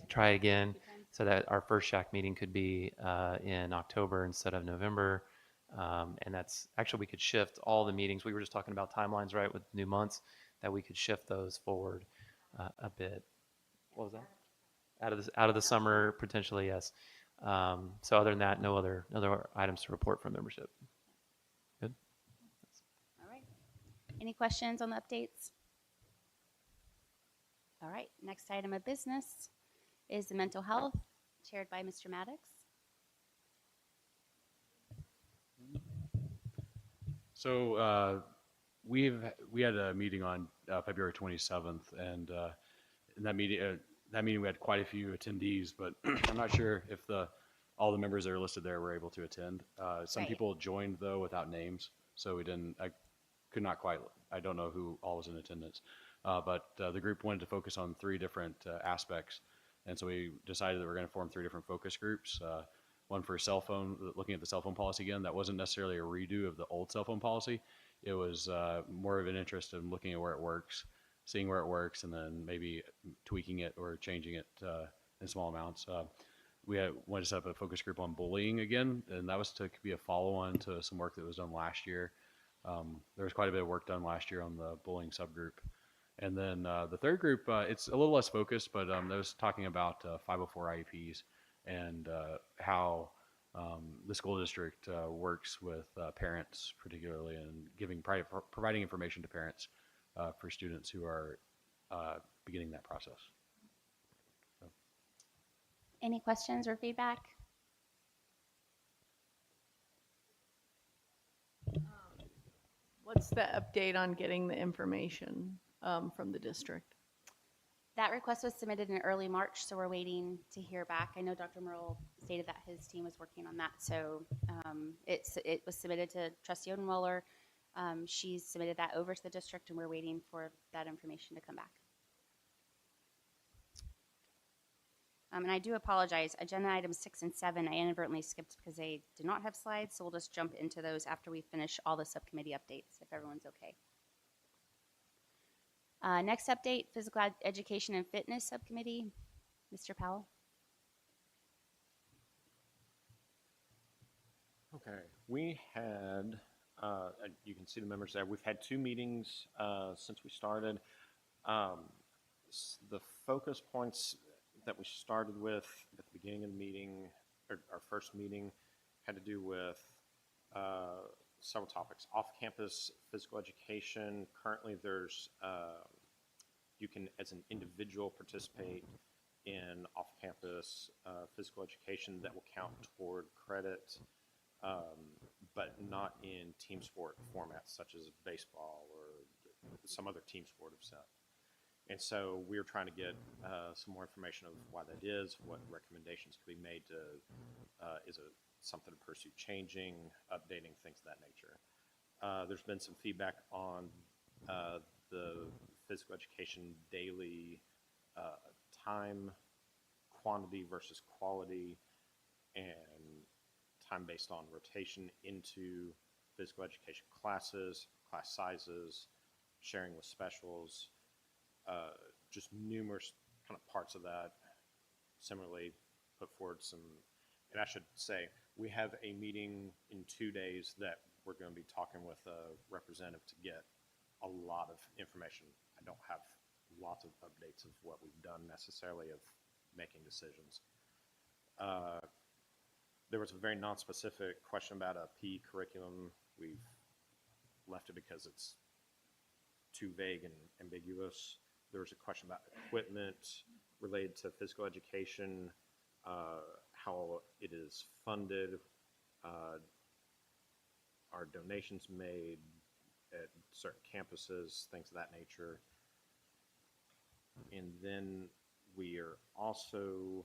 Speaker 2: try again so that our first SHAC meeting could be in October instead of November. And that's actually, we could shift all the meetings. We were just talking about timelines, right, with new months, that we could shift those forward a bit. What was that? Out of the summer, potentially, yes. So other than that, no other items to report from membership. Good.
Speaker 1: All right. Any questions on the updates? All right. Next item of business is the mental health, chaired by Mr. Maddox.
Speaker 12: So we had a meeting on February 27th, and in that meeting we had quite a few attendees, but I'm not sure if all the members that are listed there were able to attend. Some
Speaker 1: Right.
Speaker 12: people joined though without names, so I don't know who all was in attendance, but the group wanted to focus on 3 different aspects, and so we decided that we're going to form 3 different focus groups. One for looking at the cell phone policy again. That wasn't necessarily a redo of the old cell phone policy. It was more of an interest in looking at where it works, seeing where it works, and then maybe tweaking it or changing it in small amounts. We wanted to set up a focus group on bullying again, and that was to be a follow-on to some work that was done last year. There was quite a bit of work done last year on the bullying subgroup. And then the third group, it's a little less focused, but that was talking about 504 IEPs and how the school district works with parents particularly, and providing information to parents for students who are beginning that process. So.
Speaker 1: Any questions or feedback?
Speaker 11: What's the update on getting the information from the district?
Speaker 1: That request was submitted in early March, so we're waiting to hear back. I know Dr. Merle stated that his team was working on that, so it was submitted to Trustee Odenweiler. She's submitted that over to the district, and we're waiting for that information to come back. And I do apologize. Agenda items 6 and 7, I inadvertently skipped because they did not have slides, so we'll just jump into those after we finish all the subcommittee updates, if everyone's okay. Next update, Physical Education and Fitness Subcommittee. Mr. Powell.
Speaker 8: Okay, we had, you can see the members there, we've had 2 meetings since we started. The focus points that we started with at the beginning of the meeting, or our first meeting, had to do with several topics. Off-campus physical education. Currently there's, you can, as an individual, participate in off-campus physical education that will count toward credit, but not in team sport formats such as baseball or some other team sport of set. And so we're trying to get some more information of why that is, what recommendations could be made to, is it something to pursue changing, updating, things of that nature. There's been some feedback on the physical education daily time, quantity versus quality, and time based on rotation into physical education classes, class sizes, sharing with specials, just numerous kind of parts of that. Similarly, put forward some, and I should say, we have a meeting in 2 days that we're going to be talking with a representative to get a lot of information. I don't have lots of updates of what we've done necessarily of making decisions. There was a very non-specific question about a PE curriculum. We've left it because it's too vague and ambiguous. There was a question about equipment related to physical education, how it is funded, are donations made at certain campuses, things of that nature. And then we are also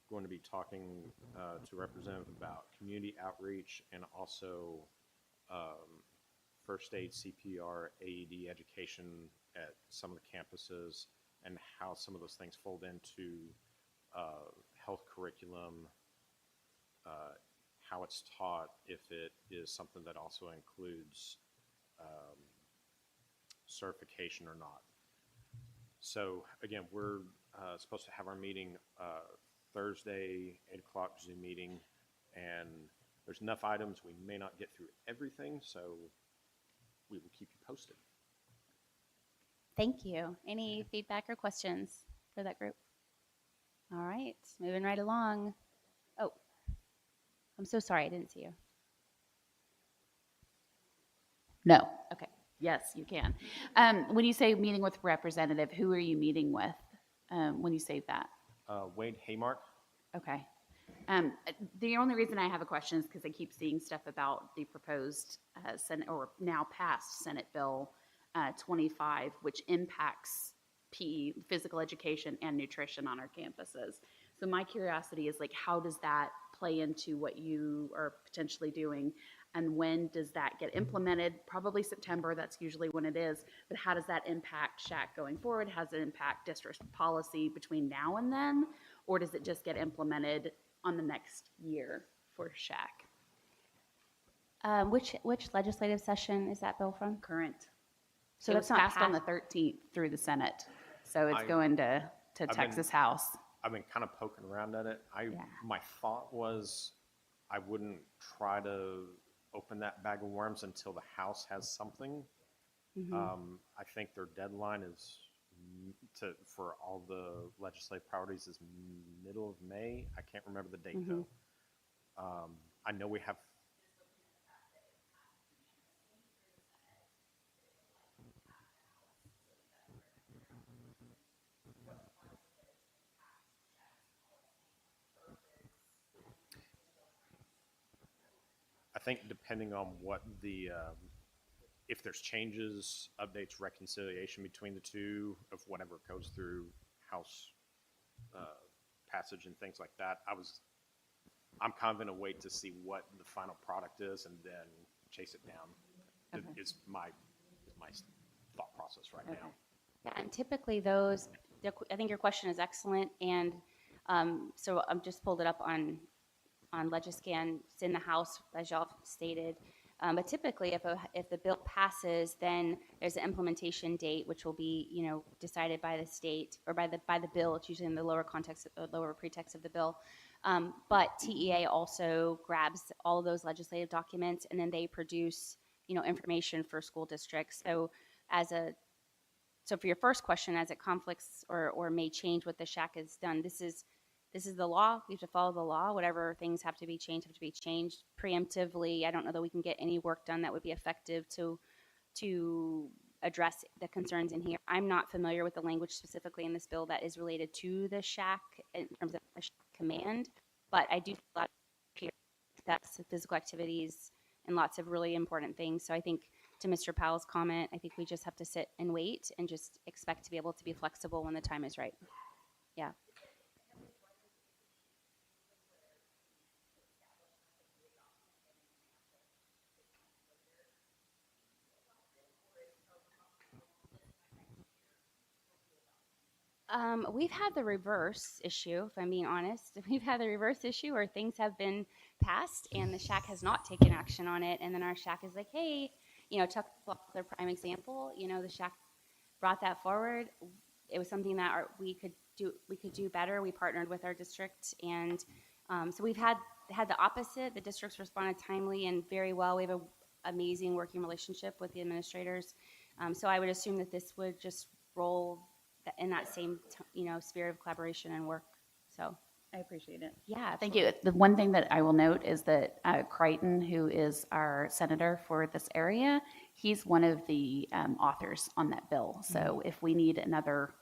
Speaker 8: going to be talking to representative about community outreach and also first aid, CPR, AED education at some of the campuses, and how some of those things fold into health curriculum, how it's taught, if it is something that also includes certification or not. So again, we're supposed to have our meeting Thursday, 8 o'clock Zoom meeting, and there's enough items we may not get through everything, so we will keep you posted.
Speaker 1: Thank you. Any feedback or questions for that group? All right, moving right along. Oh, I'm so sorry, I didn't see you.
Speaker 13: No. Okay. Yes, you can. When you say meeting with representative, who are you meeting with when you say that?
Speaker 8: Wade Haymark.
Speaker 13: Okay. The only reason I have a question is because I keep seeing stuff about the proposed Senate or now passed Senate Bill 25, which impacts PE, physical education, and nutrition on our campuses. So my curiosity is, like, how does that play into what you are potentially doing? And when does that get implemented? Probably September, that's usually when it is. But how does that impact SHAC going forward? How does it impact district policy between now and then? Or does it just get implemented on the next year for SHAC?
Speaker 1: Which legislative session is that bill from?
Speaker 13: Current.
Speaker 1: So
Speaker 13: It
Speaker 1: that's
Speaker 13: was
Speaker 1: not
Speaker 13: passed on the 13th through the Senate. So it's going to Texas House.
Speaker 8: I've been kind of poking around at it. My thought was I wouldn't try to open that bag of worms until the House has something. I think their deadline is for all the legislative priorities is middle of May. I can't remember the date though. I know we have. I think depending on what the, if there's changes, updates, reconciliation between the two of whatever goes through House passage and things like that, I'm kind of going to wait to see what the final product is and then chase it down.
Speaker 1: Okay.
Speaker 8: Is my thought process right now.
Speaker 1: Yeah, and typically I think your question is excellent, and so I'm just pulled it up on Legiscan. It's in the House, as y'all stated. But typically, if the bill passes, then there's an implementation date, which will be decided by the state or by the bill. It's usually in the lower pretext of the bill. But TEA also grabs all of those legislative documents, and then they produce information for school districts. So so for your first question, as it conflicts or may change what the SHAC has done, this is the law. We have to follow the law. Whatever things have to be changed preemptively. I don't know that we can get any work done that would be effective to address the concerns in here. I'm not familiar with the language specifically in this bill that is related to the SHAC in terms of a SHAC command, but I do see a lot of that's physical activities and lots of really important things. So I think, to Mr. Powell's comment, I think we just have to sit and wait and just expect to be able to be flexible when the time is right. Yeah. We've had the reverse issue, if I'm being honest. We've had the reverse issue where things have been passed and the shack has not taken action on it. And then our shack is like, hey, Chuck Block, their prime example, the shack brought that forward. It was something that we could do better. We partnered with our district. And so we've had the opposite. The districts responded timely and very well. We have an amazing working relationship with the administrators. So I would assume that this would just roll in that same spirit of collaboration and work. So
Speaker 13: I appreciate it.
Speaker 1: yeah,
Speaker 13: Thank you. The one thing that I will note is that Crichton, who is our senator for this area, he's one of the authors on that bill. So if we need another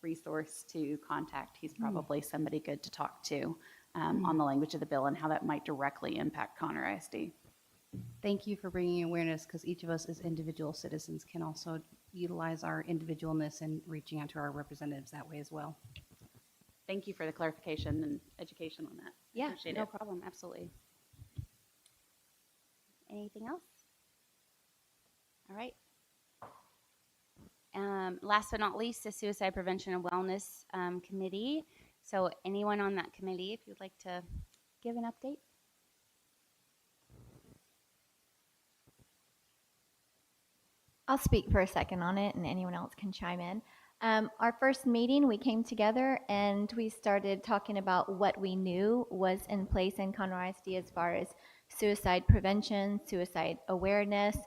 Speaker 13: resource to contact, he's probably somebody good to talk to on the language of the bill and how that might directly impact Conroe ISD.
Speaker 10: Thank you for bringing awareness, because each of us as individual citizens can also utilize our individualness and reaching out to our representatives that way as well.
Speaker 13: Thank you for the clarification and education on that.
Speaker 1: yeah,
Speaker 13: Appreciate
Speaker 1: no
Speaker 13: it.
Speaker 1: problem, absolutely. Anything else? All right. Last but not least, the Suicide Prevention and Wellness Committee. So anyone on that committee, if you'd like to give an update?
Speaker 5: I'll speak for a second on it, and anyone else can chime in. Our first meeting, we came together and we started talking about what we knew was in place in Conroe ISD as far as suicide prevention, suicide awareness,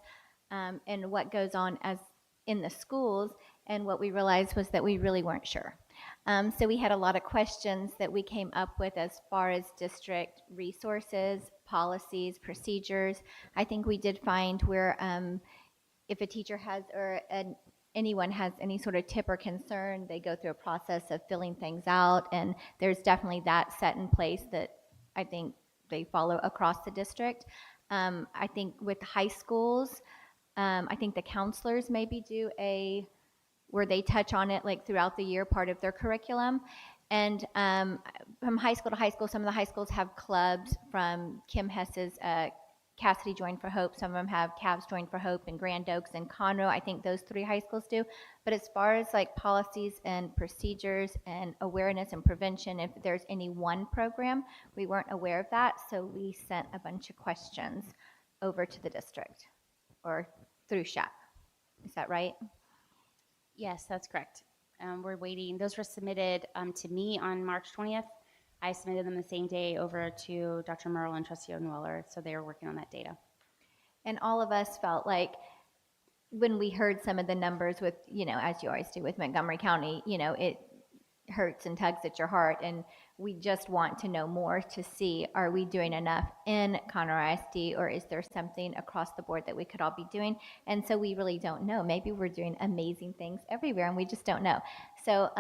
Speaker 5: and what goes on as in the schools. And what we realized was that we really weren't sure. So we had a lot of questions that we came up with as far as district resources, policies, procedures. I think we did find where if a teacher has or anyone has any sort of tip or concern, they go through a process of filling things out, and there's definitely that set in place that I think they follow across the district. I think with high schools, I think the counselors maybe do where they touch on it like throughout the year, part of their curriculum. And from high school to high school, some of the high schools have clubs. From Kim Hess's Cassidy Join for Hope, some of them have Cavs Join for Hope in Grand Oaks and Conroe. I think those 3 high schools do. But as far as like policies and procedures and awareness and prevention, if there's any one program, we weren't aware of that. So we sent a bunch of questions over to the district or through SHAP. Is that right?
Speaker 1: Yes, that's correct. We're waiting. Those were submitted to me on March 20th. I submitted them the same day over to Dr. Merle and Trustee Odenweller, so they were working on that data.
Speaker 5: And all of us felt like when we heard some of the numbers with, as you always do with Montgomery County, it hurts and tugs at your heart. And we just want to know more to see, are we doing enough in Conroe ISD, or is there something across the board that we could all be doing? And so we really don't know. Maybe we're doing amazing things everywhere and we just don't know. So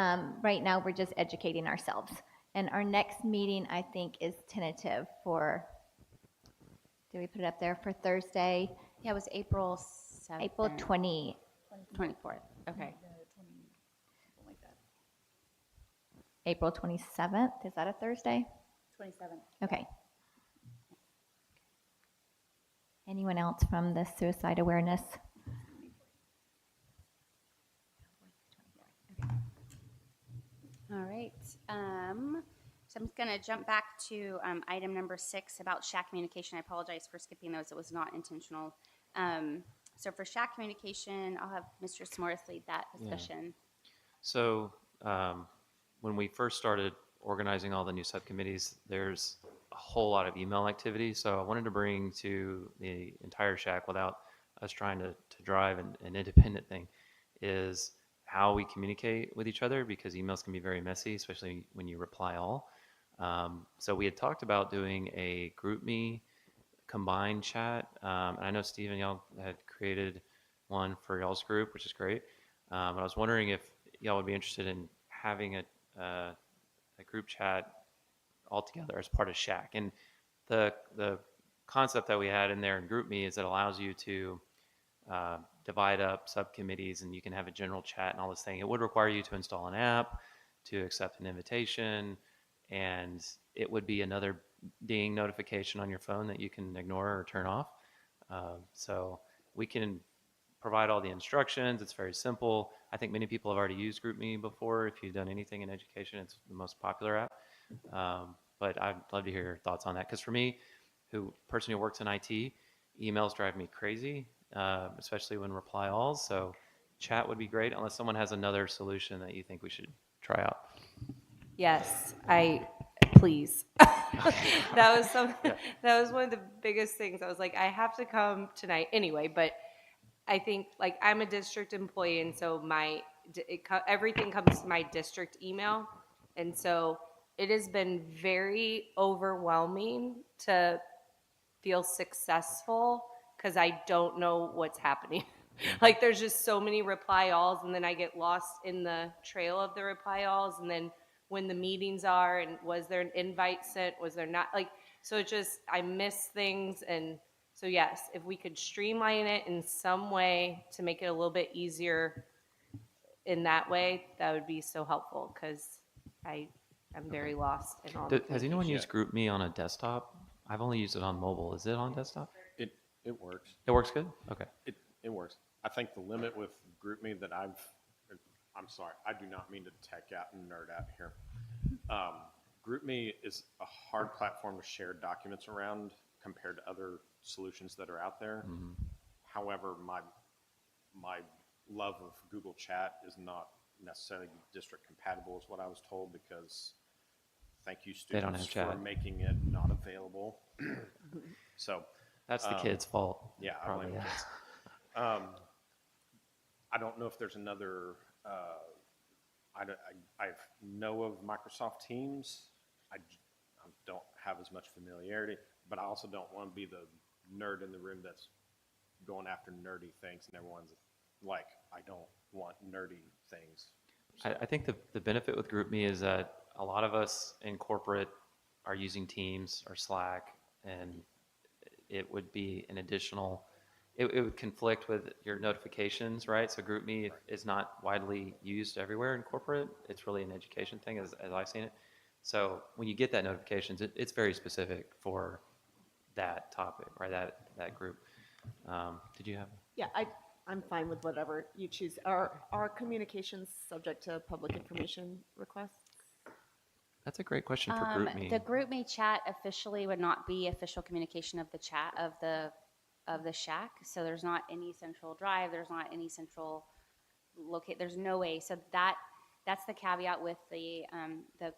Speaker 5: right now we're just educating ourselves. And our next meeting, I think, is tentative for, did we put it up there for Thursday?
Speaker 1: Yeah, it was April 7th.
Speaker 5: April 24th.
Speaker 1: Okay.
Speaker 5: April 27th. Is that a Thursday?
Speaker 13: 27.
Speaker 5: Okay. Anyone else from the suicide awareness?
Speaker 1: All right. So I'm going to jump back to item number 6 about shack communication. I apologize for skipping those. It was not intentional. So for shack communication, I'll have Mr. Smorris lead that discussion.
Speaker 2: Yeah. So when we first started organizing all the new subcommittees, there's a whole lot of email activity. So I wanted to bring to the entire shack, without us trying to drive an independent thing, is how we communicate with each other, because emails can be very messy, especially when you reply all. So we had talked about doing a GroupMe combined chat. And I know Stephen, y'all had created one for y'all's group, which is great. But I was wondering if y'all would be interested in having a group chat all together as part of shack. And the concept that we had in there in GroupMe is it allows you to divide up subcommittees, and you can have a general chat and all this thing. It would require you to install an app, to accept an invitation, and it would be another ding notification on your phone that you can ignore or turn off. So we can provide all the instructions. It's very simple. I think many people have already used GroupMe before. If you've done anything in education, it's the most popular app. But I'd love to hear your thoughts on that. Because for me, person who works in IT, emails drive me crazy, especially when reply alls. So chat would be great, unless someone has another solution that you think we should try out.
Speaker 7: Yes, please. That was that was one of the biggest things. I was like, I have to come tonight anyway, but I think like I'm a district employee, and so everything comes to my district email, and so it has been very overwhelming to feel successful because I don't know what's happening. Like there's just so many reply alls, and then I get lost in the trail of the reply alls, and then when the meetings are, and was there an invite sent, was there not, like, so it just, I miss things. And so yes, if we could streamline it in some way to make it a little bit easier in that way, that would be so helpful, because I'm very lost in all the
Speaker 2: Has anyone
Speaker 8: Yeah.
Speaker 2: used GroupMe on a desktop? I've only used it on mobile. Is it on desktop?
Speaker 8: It works.
Speaker 2: It works good? Okay.
Speaker 8: It works. I think the limit with GroupMe that I'm sorry, I do not mean to tech out and nerd out here. GroupMe is a hard platform to share documents around compared to other solutions that are out there.
Speaker 2: Mm-hmm.
Speaker 8: However, my love of Google Chat is not necessarily district compatible, is what I was told, because thank you
Speaker 2: They don't
Speaker 8: students
Speaker 2: have
Speaker 8: for
Speaker 2: chat.
Speaker 8: making it not available. So
Speaker 2: That's the kid's fault.
Speaker 8: yeah, I
Speaker 2: Probably,
Speaker 8: blame
Speaker 2: yeah.
Speaker 8: kids. I don't know if there's another. I know of Microsoft Teams. I don't have as much familiarity, but I also don't want to be the nerd in the room that's going after nerdy things, and everyone's like, I don't want nerdy things. So,
Speaker 2: I think the benefit with GroupMe is that a lot of us in corporate are using Teams or Slack, and it would be an additional, it would conflict with your notifications, right? So GroupMe is not widely used everywhere in corporate. It's really an education thing, as I've seen it. So when you get that notifications, it's very specific for that topic, right? That group. Did you have?
Speaker 9: Yeah, I'm fine with whatever you choose. Are communications subject to public information requests?
Speaker 2: That's a great question for GroupMe.
Speaker 1: The GroupMe chat officially would not be official communication of the chat of the shack. So there's not any central drive. There's not any central locate. There's no way. So that's the caveat with the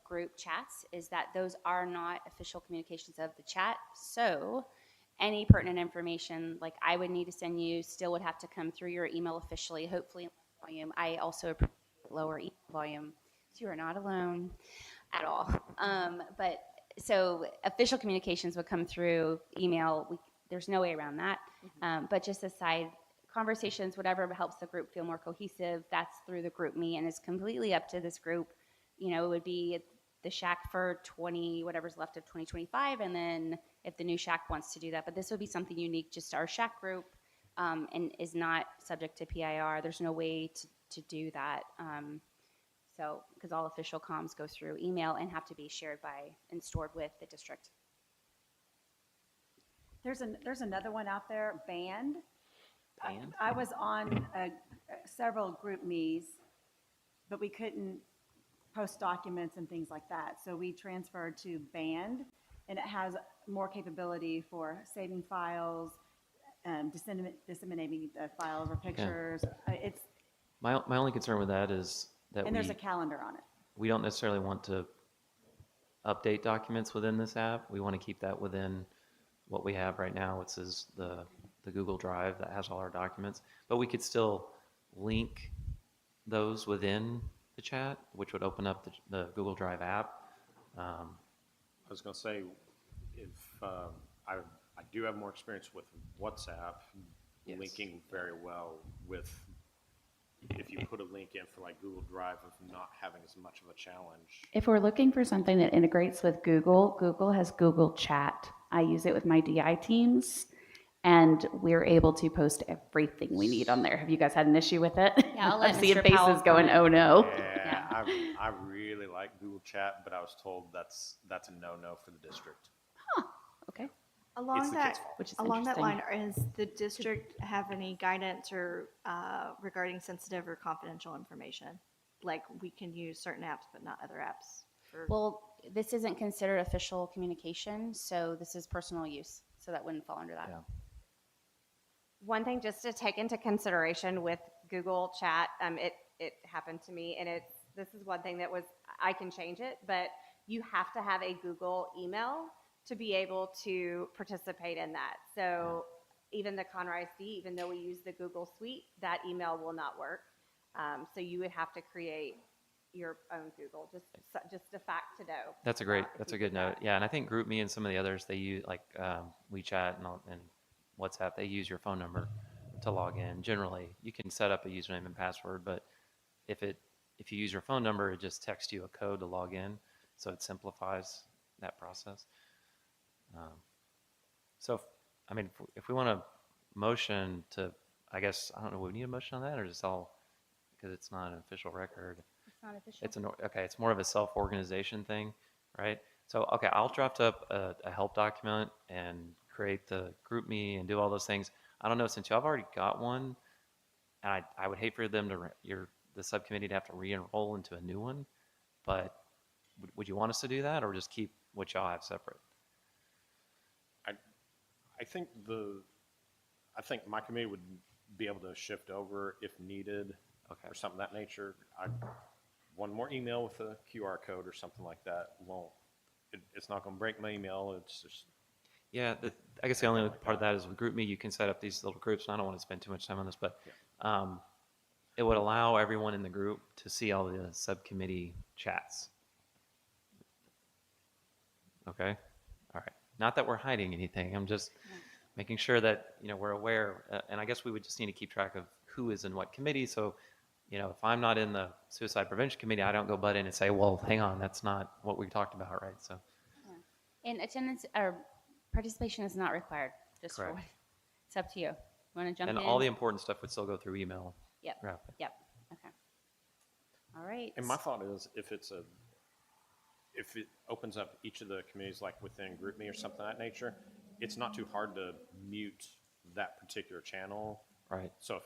Speaker 1: group chats, is that those are not official communications of the chat. So any pertinent information like I would need to send you still would have to come through your email officially, hopefully in volume. I also appreciate lower email volume, so you are not alone at all. But so official communications would come through email. There's no way around that. But just aside, conversations, whatever helps the group feel more cohesive, that's through the GroupMe, and it's completely up to this group. You know, it would be the shack for whatever's left of 2025, and then if the new shack wants to do that. But this would be something unique just to our shack group, and is not subject to PIR. There's no way to do that. So, because all official comms go through email and have to be shared by and stored with the district.
Speaker 14: There's another one out there, Band.
Speaker 2: Band?
Speaker 14: I was on several group me's, but we couldn't post documents and things like that. So we transferred to Band, and it has more capability for saving files, disseminating the files or pictures. It's
Speaker 2: My only concern with that is that
Speaker 14: and there's a calendar on it.
Speaker 2: we don't necessarily want to update documents within this app. We want to keep that within what we have right now, which is the Google Drive that has all our documents. But we could still link those within the chat, which would open up the Google Drive app.
Speaker 8: I was going to say, if I do have more experience with WhatsApp,
Speaker 2: Yes.
Speaker 8: linking very well with, if you put a link in for like Google Drive, of not having as much of a challenge.
Speaker 13: If we're looking for something that integrates with Google, Google has Google Chat. I use it with my DI teams, and we're able to post everything we need on there. Have you guys had an issue with it?
Speaker 1: Yeah, I'll let
Speaker 13: I'm seeing
Speaker 1: Mr. Powell
Speaker 13: faces going,
Speaker 1: comment.
Speaker 13: oh no.
Speaker 8: Yeah, I really like Google Chat, but I was told that's a no-no for the district.
Speaker 13: Okay.
Speaker 15: Along
Speaker 8: the
Speaker 15: that,
Speaker 8: kid's fault.
Speaker 13: Which is
Speaker 15: along that
Speaker 13: interesting.
Speaker 15: line, does the district have any guidance or regarding sensitive or confidential information? Like we can use certain apps, but not other apps?
Speaker 1: Well, this isn't considered official communication, so this is personal use, so that wouldn't fall under that.
Speaker 2: Yeah.
Speaker 7: One thing just to take into consideration with Google Chat, it happened to me, and this is one thing that was, I can change it, but you have to have a Google email to be able to participate in that. So even the Conroe ISD, even though we use the Google Suite, that email will not work. So you would have to create your own Google, just a fact to know.
Speaker 2: That's a good note. Yeah, and I think GroupMe and some of the others, they use like WeChat and WhatsApp, they use your phone number to log in. Generally, you can set up a username and password, but if you use your phone number, it just texts you a code to log in, so it simplifies that process. So, if we want a motion to, I guess, I don't know, would we need a motion on that, or just all, because it's not an official record?
Speaker 1: It's not official.
Speaker 2: It's more of a self-organization thing, right? So, okay, I'll draft up a help document and create the GroupMe and do all those things. I don't know, since y'all have already got one, and I would hate for them the subcommittee to have to re-enroll into a new one, but would you want us to do that, or just keep what y'all have separate?
Speaker 8: I think my committee would be able to shift over if needed, or something of that nature. One more email with a QR code or something like that it's not going to break my email. It's just.
Speaker 2: Yeah, I guess the only part of that is with GroupMe, you can set up these little groups, and I don't want to spend too much time on this, but it would allow everyone in the group to see all the subcommittee chats. Okay? All right. Not that we're hiding anything. I'm just making sure that, we're aware. And I guess we would just need to keep track of who is in what committee. So, if I'm not in the suicide prevention committee, I don't go butt in and say, well, hang on, that's not what we talked about, right? So.
Speaker 1: Yeah. And attendance or participation is not required. Just
Speaker 2: Correct.
Speaker 1: It's up to you. Want to jump in?
Speaker 2: And all the important stuff would still go through email.
Speaker 1: Yep.
Speaker 2: Right.
Speaker 1: Yep. Okay. All right.
Speaker 8: And my thought is, if it opens up each of the committees, like within GroupMe or something of that nature, it's not too hard to mute that particular channel.
Speaker 2: Right.
Speaker 8: So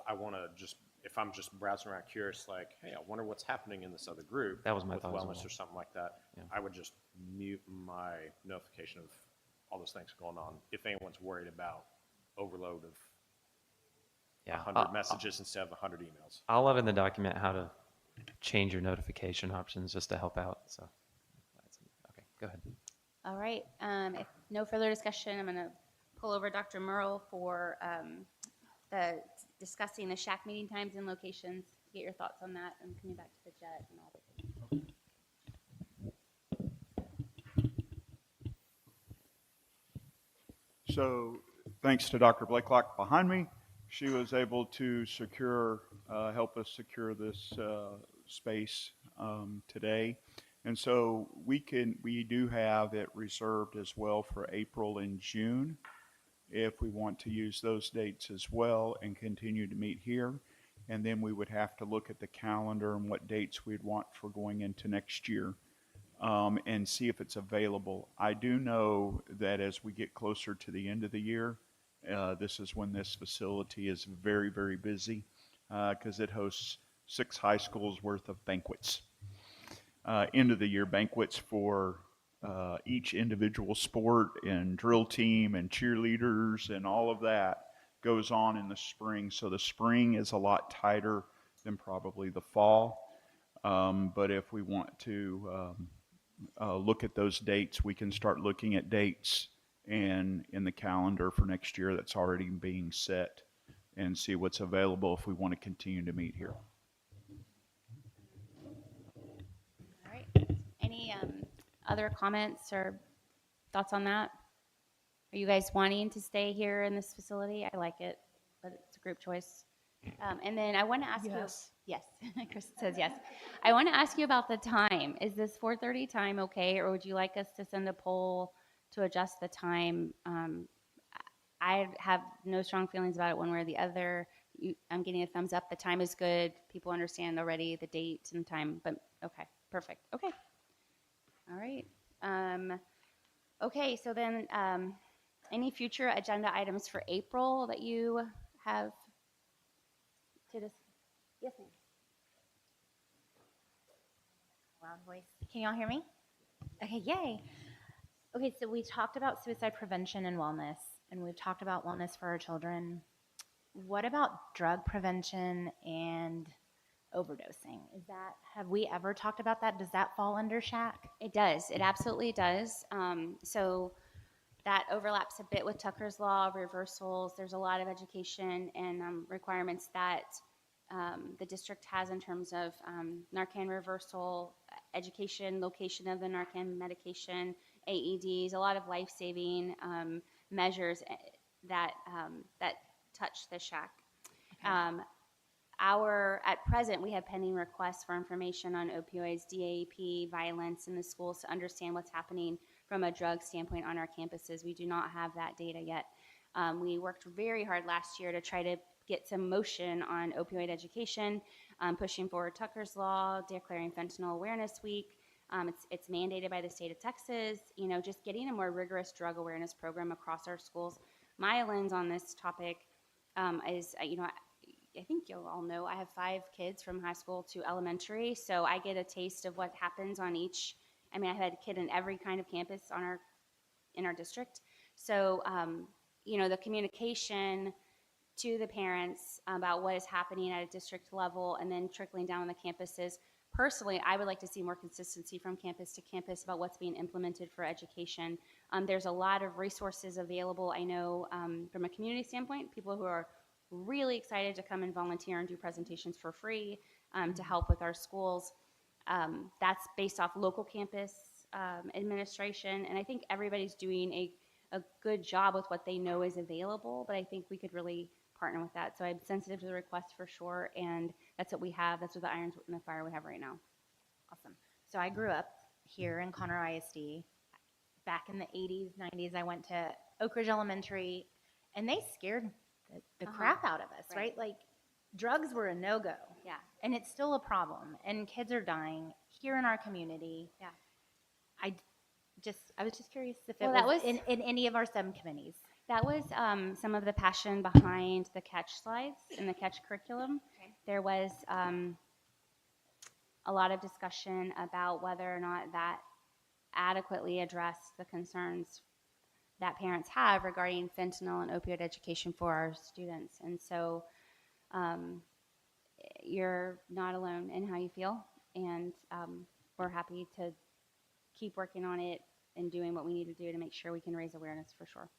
Speaker 8: if I'm just browsing around curious, like, hey, I wonder what's happening in this other group.
Speaker 2: That was my
Speaker 8: with
Speaker 2: thought as
Speaker 8: wellness
Speaker 2: well.
Speaker 8: or something like that.
Speaker 2: Yeah.
Speaker 8: I would just mute my notification of all those things going on if anyone's worried about overload of 100 messages instead of 100 emails.
Speaker 2: I'll have in the document how to change your notification options just to help out. So, okay, go ahead.
Speaker 1: All right. If no further discussion, I'm going to pull over Dr. Merle for discussing the SHAC meeting times and locations. Get your thoughts on that, and coming back to the Jett and all the things.
Speaker 3: So thanks to Dr. Blakelock behind me, she was able to help us secure this space today. And so we do have it reserved as well for April and June if we want to use those dates as well and continue to meet here. And then we would have to look at the calendar and what dates we'd want for going into next year. And see if it's available. I do know that as we get closer to the end of the year, this is when this facility is very, very busy because it hosts 6 high schools worth of banquets. End of the year banquets for each individual sport and drill team and cheerleaders and all of that goes on in the spring. So the spring is a lot tighter than probably the fall. But if we want to look at those dates, we can start looking at dates and in the calendar for next year that's already being set and see what's available if we want to continue to meet here.
Speaker 1: All right. Any other comments or thoughts on that? Are you guys wanting to stay here in this facility? I like it, but it's a group choice. And then I want to ask you. Yes, Chris says yes. I want to ask you about the time. Is this 4:30 time okay, or would you like us to send a poll to adjust the time? I have no strong feelings about it one way or the other. I'm getting a thumbs up. The time is good. People understand already the date and time, but okay, perfect. Okay. All right. Okay, so then any future agenda items for April that you have to discuss? Yes, ma'am.
Speaker 16: Loud voice. Can y'all hear me? Okay, yay. Okay, so we talked about suicide prevention and wellness, and we've talked about wellness for our children. What about drug prevention and overdosing? Have we ever talked about that? Does that fall under SHAC?
Speaker 1: It does. It absolutely does. So that overlaps a bit with Tucker's Law, reversals. There's a lot of education and requirements that the district has in terms of Narcan reversal, education, location of the Narcan medication, AEDs, a lot of life-saving measures that touch the SHAC.
Speaker 16: Okay.
Speaker 1: At present, we have pending requests for information on opioids, DAEP, violence in the schools to understand what's happening from a drug standpoint on our campuses. We do not have that data yet. We worked very hard last year to try to get some motion on opioid education, pushing forward Tucker's Law, declaring Fentanyl Awareness Week. It's mandated by the state of Texas, just getting a more rigorous drug awareness program across our schools. My lens on this topic is, I think you'll all know I have 5 kids from high school to elementary, so I get a taste of what happens on each. I've had a kid in every kind of campus in our district. So, the communication to the parents about what is happening at a district level and then trickling down on the campuses. Personally, I would like to see more consistency from campus to campus about what's being implemented for education. There's a lot of resources available. I know from a community standpoint, people who are really excited to come and volunteer and do presentations for free to help with our schools. That's based off local campus administration, and I think everybody's doing a good job with what they know is available, but I think we could really partner with that. So I'm sensitive to the request for sure, and that's what we have. That's what the irons in the fire we have right now.
Speaker 16: Awesome. So I grew up here in Conroe ISD. Back in the 80s, 90s, I went to Oak Ridge Elementary, and they scared the crap out of us, right? Like, drugs were a no-go.
Speaker 1: Yeah.
Speaker 16: And it's still a problem, and kids are dying here in our community.
Speaker 1: Yeah.
Speaker 16: I was just curious if
Speaker 1: Well,
Speaker 16: it
Speaker 1: that
Speaker 16: was
Speaker 1: was-
Speaker 16: in any of our subcommittees.
Speaker 1: That was some of the passion behind the catch slides and the catch curriculum.
Speaker 16: Okay.
Speaker 1: There was a lot of discussion about whether or not that adequately addressed the concerns that parents have regarding fentanyl and opioid education for our students. And so you're not alone in how you feel, and we're happy to keep working on it and doing what we need to do to make sure we can raise awareness for sure.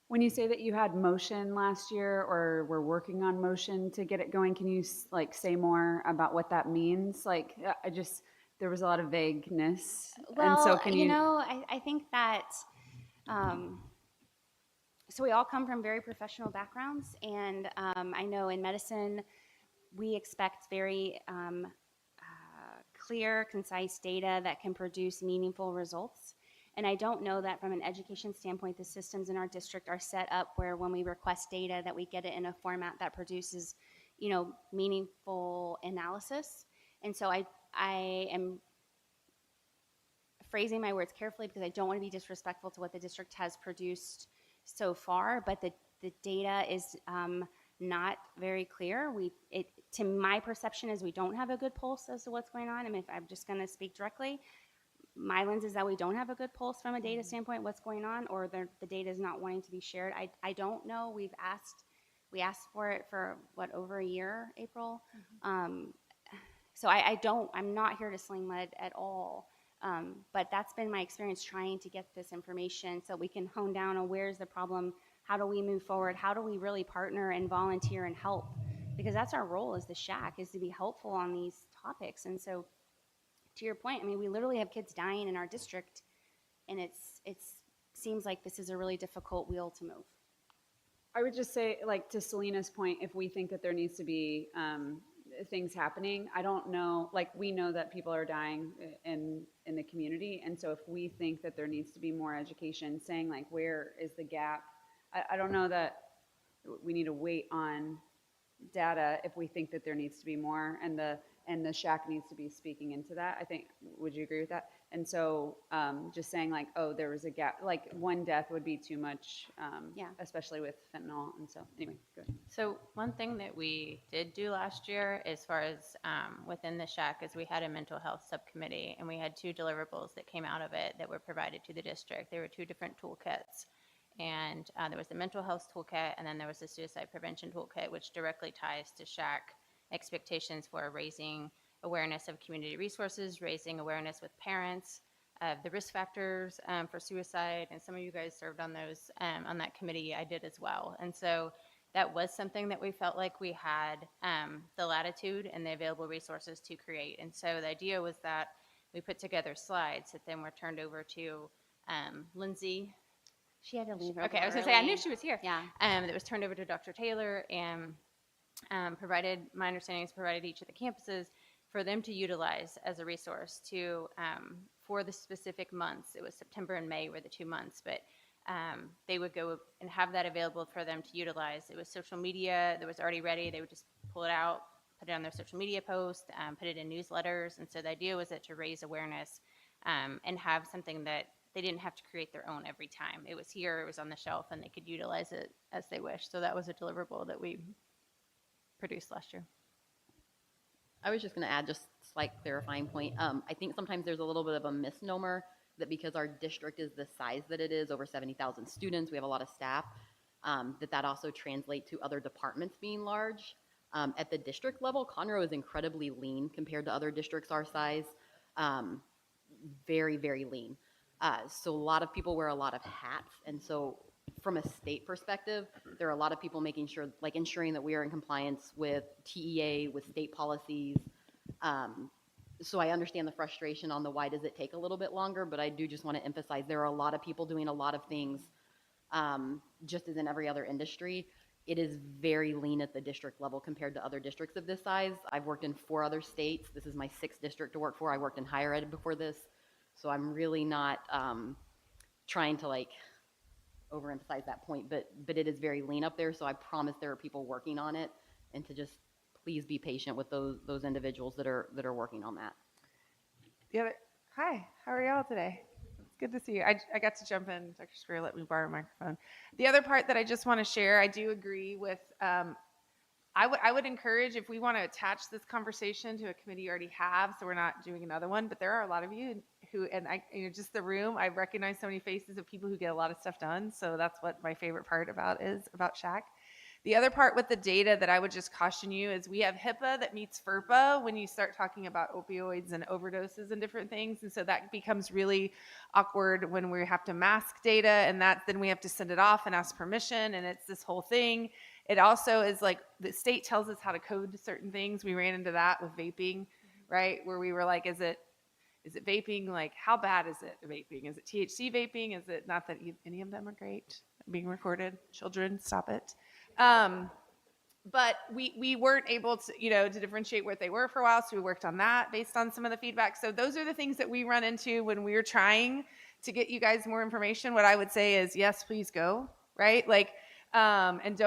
Speaker 17: When you say that you had motion last year or were working on motion to get it going, can you say more about what that means? There was a lot of vagueness.
Speaker 1: Well,
Speaker 17: and so can you
Speaker 1: I think that, so we all come from very professional backgrounds, and I know in medicine, we expect very clear, concise data that can produce meaningful results. And I don't know that from an education standpoint, the systems in our district are set up where when we request data that we get it in a format that produces, meaningful analysis. And so I am phrasing my words carefully because I don't want to be disrespectful to what the district has produced so far, but the data is not very clear. To my perception is we don't have a good pulse as to what's going on. If I'm just going to speak directly, my lens is that we don't have a good pulse from a data standpoint, what's going on, or the data is not wanting to be shared. I don't know. We asked for it for over a year, April. So I'm not here to sling mud at all. But that's been my experience trying to get this information so we can hone down on where's the problem, how do we move forward, how do we really partner and volunteer and help, because that's our role as the SHAC, is to be helpful on these topics. And so to your point, we literally have kids dying in our district, and it seems like this is a really difficult wheel to move.
Speaker 17: I would just say, to Selena's point, if we think that there needs to be things happening, I don't know, we know that people are dying in the community, and so if we think that there needs to be more education, saying where is the gap, I don't know that we need to wait on data if we think that there needs to be more, and the and the shack needs to be speaking into that. I think, would you agree with that? And so just saying like, oh, there was a gap, like one death would be too much,
Speaker 1: Yeah.
Speaker 17: especially with fentanyl. And so anyway, good.
Speaker 4: So one thing that we did do last year, as far as within the shack, is we had a mental health subcommittee, and we had 2 deliverables that came out of it that were provided to the district. There were 2 different toolkits, and there was the mental health toolkit, and then there was the suicide prevention toolkit, which directly ties to shack expectations for raising awareness of community resources, raising awareness with parents of the risk factors for suicide, and some of you guys served on those on that committee. I did as well, and so that was something that we felt like we had the latitude and the available resources to create. And so the idea was that we put together slides that then were turned over to Lindsay.
Speaker 1: She had to leave.
Speaker 4: Okay, I was gonna say, I knew she was here.
Speaker 1: Yeah.
Speaker 4: That was turned over to Dr. Taylor and provided, my understanding is provided each of the campuses for them to utilize as a resource to, for the specific months. It was September and May were the 2 months, but they would go and have that available for them to utilize. It was social media that was already ready. They would just pull it out, put it on their social media post, put it in newsletters. And so the idea was that to raise awareness and have something that they didn't have to create their own every time. It was here, it was on the shelf, and they could utilize it as they wish. So that was a deliverable that we produced last year.
Speaker 18: I was just going to add just a slight clarifying point. I think sometimes there's a little bit of a misnomer that because our district is the size that it is, over 70,000 students, we have a lot of staff, that also translates to other departments being large. At the district level, Conroe is incredibly lean compared to other districts our size. Very, very lean. So a lot of people wear a lot of hats. And so from a state perspective, there are a lot of people making sure, like ensuring that we are in compliance with TEA, with state policies. So I understand the frustration on the why does it take a little bit longer, but I do just want to emphasize there are a lot of people doing a lot of things, just as in every other industry. It is very lean at the district level compared to other districts of this size. I've worked in 4 other states. This is my 6th district to work for. I worked in higher ed before this. So I'm really not trying to like overemphasize that point, but it is very lean up there. So I promise there are people working on it, and to just please be patient with those individuals that are working on that.
Speaker 19: Hi, how are y'all today? It's good to see you. I got to jump in. Dr. Spear let me borrow a microphone. The other part that I just want to share, I do agree with, I would encourage, if we want to attach this conversation to a committee you already have, so we're not doing another one, but there are a lot of you who, and just the room, I recognize so many faces of people who get a lot of stuff done, so that's what my favorite part about SHAC. The other part with the data that I would just caution you is we have HIPAA that meets FERPA when you start talking about opioids and overdoses and different things. And so that becomes really awkward when we have to mask data, and then we have to send it off and ask permission, and it's this whole thing. It also is like the state tells us how to code certain things. We ran into that with vaping, right? Where we were like, is it vaping? Like, how bad is it vaping? Is it THC vaping? Is it not that any of them are great? Being recorded. Children, stop it. But we weren't able to, to differentiate what they were for a while, so we worked on that based on some of the feedback. So those are the things that we run into when we're trying to get you guys more information. What I would say is, yes, please go, right? Like, and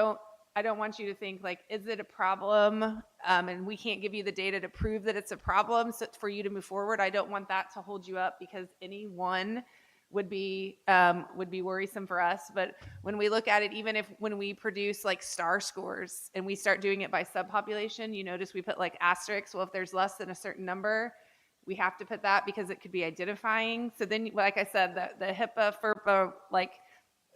Speaker 19: I don't want you to think like, is it a problem? And we can't give you the data to prove that it's a problem for you to move forward. I don't want that to hold you up, because any one would be worrisome for us. But when we look at it, even when we produce like star scores and we start doing it by subpopulation, you notice we put like asterisks. Well, if there's less than a certain number, we have to put that because it could be identifying. So then, like I said, the HIPAA, FERPA, like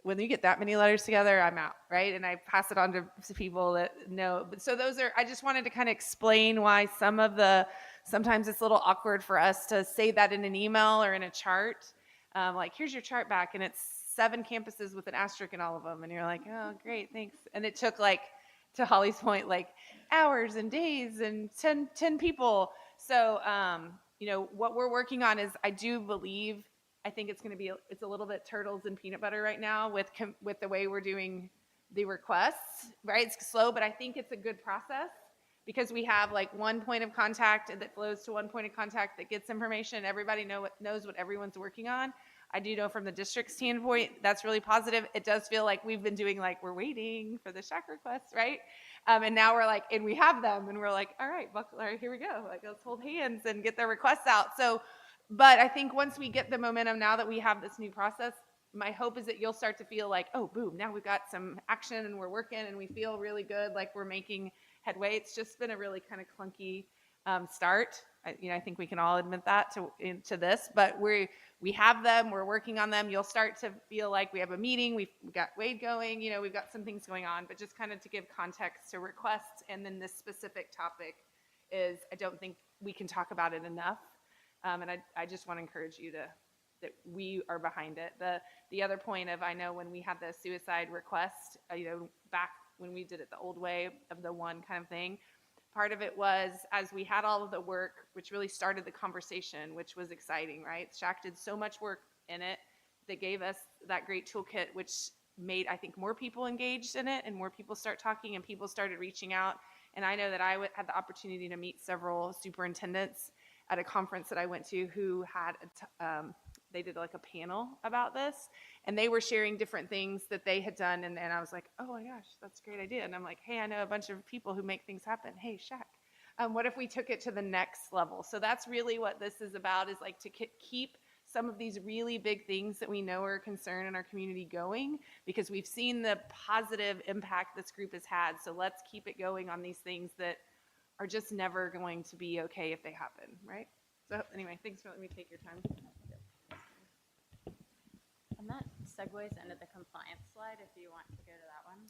Speaker 19: when you get that many letters together, I'm out, right? And I pass it on to people that know. But so I just wanted to kind of explain why sometimes it's a little awkward for us to say that in an email or in a chart. Like, here's your chart back, and it's 7 campuses with an asterisk in all of them. And you're like, oh, great, thanks. And it took, like, to Holly's point, like hours and days and 10 people. So, what we're working on is, I do believe, I think it's a little bit turtles and peanut butter right now with the way we're doing the requests, right? It's slow, but I think it's a good process, because we have like one point of contact that flows to one point of contact that gets information. Everybody knows what everyone's working on. I do know from the district standpoint, that's really positive. It does feel like we've been doing like, we're waiting for the shack requests, right? And now we're like, and we have them, and we're like, all right, here we go. Like, let's hold hands and get the requests out. So, but I think once we get the momentum, now that we have this new process, my hope is that you'll start to feel like, oh, boom, now we've got some action and we're working and we feel really good, like we're making headway. It's just been a really kind of clunky start. I think we can all admit that to this, but we have them, we're working on them. You'll start to feel like we have a meeting, we've got Wade going, we've got some things going on, but just kind of to give context to requests. And then this specific topic is, I don't think we can talk about it enough. And I just want to encourage you that we are behind it. The other point of, I know when we had the suicide request, back when we did it the old way of the one kind of thing, part of it was, as we had all of the work, which really started the conversation, which was exciting, right? Shack did so much work in it that gave us that great toolkit, which made, I think, more people engaged in it and more people start talking and people started reaching out. And I know that I had the opportunity to meet several superintendents at a conference that I went to who had, they did like a panel about this, and they were sharing different things that they had done. And I was like, oh my gosh, that's a great idea. And I'm like, hey, I know a bunch of people who make things happen. Hey, Shack, what if we took it to the next level? So that's really what this is about, is like to keep some of these really big things that we know are a concern in our community going, because we've seen the positive impact this group has had. So let's keep it going on these things that are just never going to be okay if they happen, right? So anyway, thanks for letting me take your time.
Speaker 4: And that segues into the compliance slide, if you want to go to that one.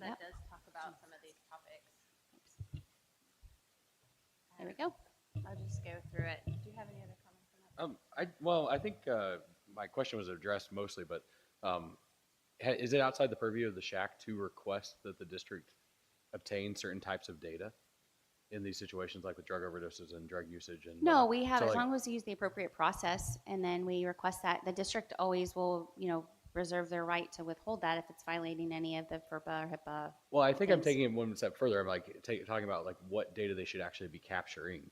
Speaker 4: That
Speaker 1: Yep.
Speaker 4: does talk about some of these topics.
Speaker 1: There we go.
Speaker 4: I'll just go through it. Do you have any other comments on that?
Speaker 12: I think my question was addressed mostly, but is it outside the purview of the Shack to request that the district obtain certain types of data in these situations, like with drug overdoses and drug usage? And
Speaker 1: No, we have,
Speaker 12: so
Speaker 1: as
Speaker 12: like,
Speaker 1: long as we use the appropriate process, and then we request that. The district always will, reserve their right to withhold that if it's violating any of the FERPA or HIPAA.
Speaker 12: well, I think I'm
Speaker 1: things.
Speaker 12: taking it one step further. I'm like talking about like what data they should actually be capturing.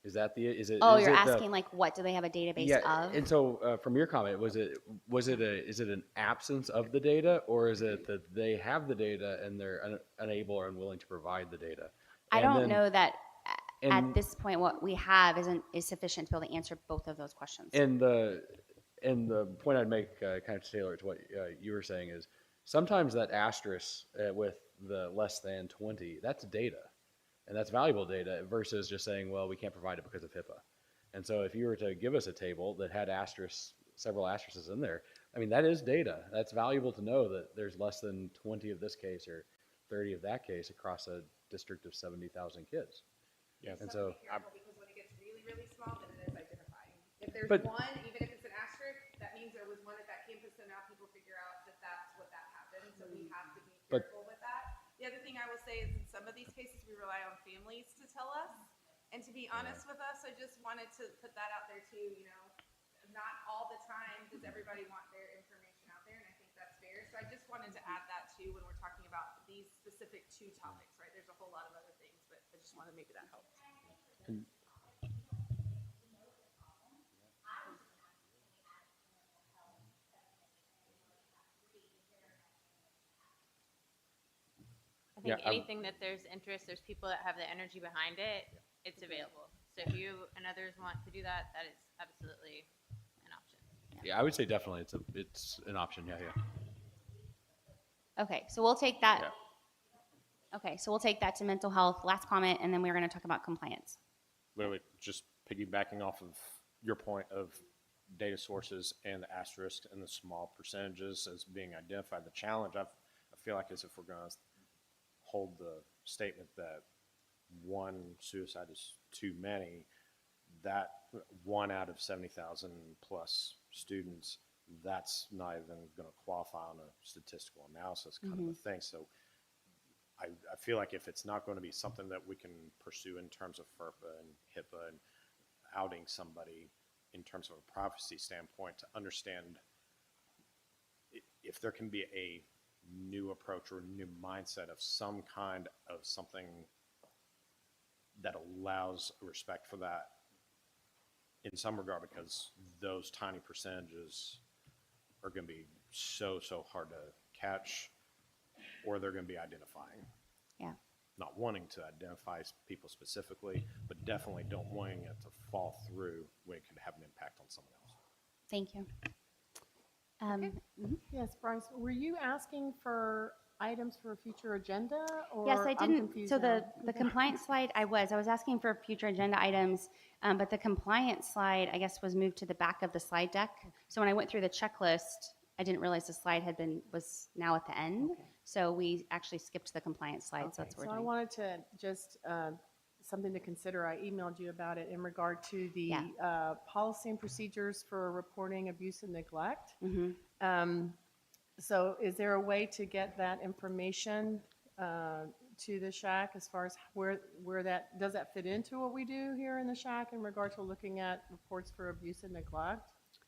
Speaker 12: Is that is it?
Speaker 1: Oh,
Speaker 12: is
Speaker 1: you're
Speaker 12: it
Speaker 1: asking like, what do they have a database of?
Speaker 12: And so from your comment, is it an absence of the data, or is it that they have the data and they're unable or unwilling to provide the data?
Speaker 1: I
Speaker 12: And
Speaker 1: don't
Speaker 12: then-
Speaker 1: know that at
Speaker 12: and-
Speaker 1: this point what we have is sufficient to be able to answer both of those questions.
Speaker 12: And the point I'd make, kind of to tailor it to what you were saying, is sometimes that asterisk with the less than 20, that's data, and that's valuable data, versus just saying, well, we can't provide it because of HIPAA. And so if you were to give us a table that had several asterisks in there, I mean, that is data. That's valuable to know that there's less than 20 of this case or 30 of that case across a district of 70,000 kids.
Speaker 8: Yeah.
Speaker 12: And so
Speaker 19: Because when it gets really, really small, then it is identifying. If there's
Speaker 12: But-
Speaker 19: one, even if it's an asterisk, that means there was one at that campus, so now people figure out that that's what that happened. So we have to be
Speaker 12: But-
Speaker 19: careful with that. The other thing I will say is, in some of these cases, we rely on families to tell us. And to be honest with us, I just wanted to put that out there too. Not all the time does everybody want their information out there, and I think that's fair. So I just wanted to add that too when we're talking about these specific two topics, right? There's a whole lot of other things, but I just wanted maybe that helped.
Speaker 4: I think
Speaker 12: Yeah,
Speaker 4: anything that there's interest, there's people that have the energy behind it, it's available. So if you and others want to do that, that is absolutely an option.
Speaker 12: Yeah, I would say definitely it's an option. Yeah.
Speaker 1: Okay, so we'll take that. Okay, so we'll take that to mental health. Last comment, and then we're going to talk about compliance.
Speaker 8: Wait, just piggybacking off of your point of data sources and the asterisk and the small percentages as being identified. The challenge, I feel like, is if we're going to hold the statement that one suicide is too many, that 1 out of 70,000 plus students, that's not even going to qualify on a statistical analysis kind of a thing. So I feel like if it's not going to be something that we can pursue in terms of FERPA and HIPAA and outing somebody in terms of a privacy standpoint, to understand if there can be a new approach or new mindset of some kind of something that allows respect for that in some regard, because those tiny percentages are going to be so hard to catch, or they're going to be identifying.
Speaker 1: Yeah.
Speaker 8: Not wanting to identify people specifically, but definitely don't wanting it to fall through when it could have an impact on someone else.
Speaker 1: Thank you.
Speaker 19: Yes, Bryce, were you asking for items for a future agenda, or?
Speaker 1: Yes, I
Speaker 19: I'm
Speaker 1: didn't.
Speaker 19: confused
Speaker 1: So
Speaker 19: now.
Speaker 1: the compliance slide, I was asking for future agenda items, but the compliance slide, I guess, was moved to the back of the slide deck. So when I went through the checklist, I didn't realize the slide was now at the end.
Speaker 19: Okay.
Speaker 1: So we actually skipped the compliance slide. So
Speaker 19: Okay,
Speaker 1: that's what
Speaker 19: so
Speaker 1: we're
Speaker 19: I
Speaker 1: doing.
Speaker 19: wanted to just, something to consider. I emailed you about it in regard to the policy and procedures for reporting abuse and neglect. So is there a way to get that information to the shack as far as where that, does that fit into what we do here in the shack in regard to looking at reports for abuse and neglect?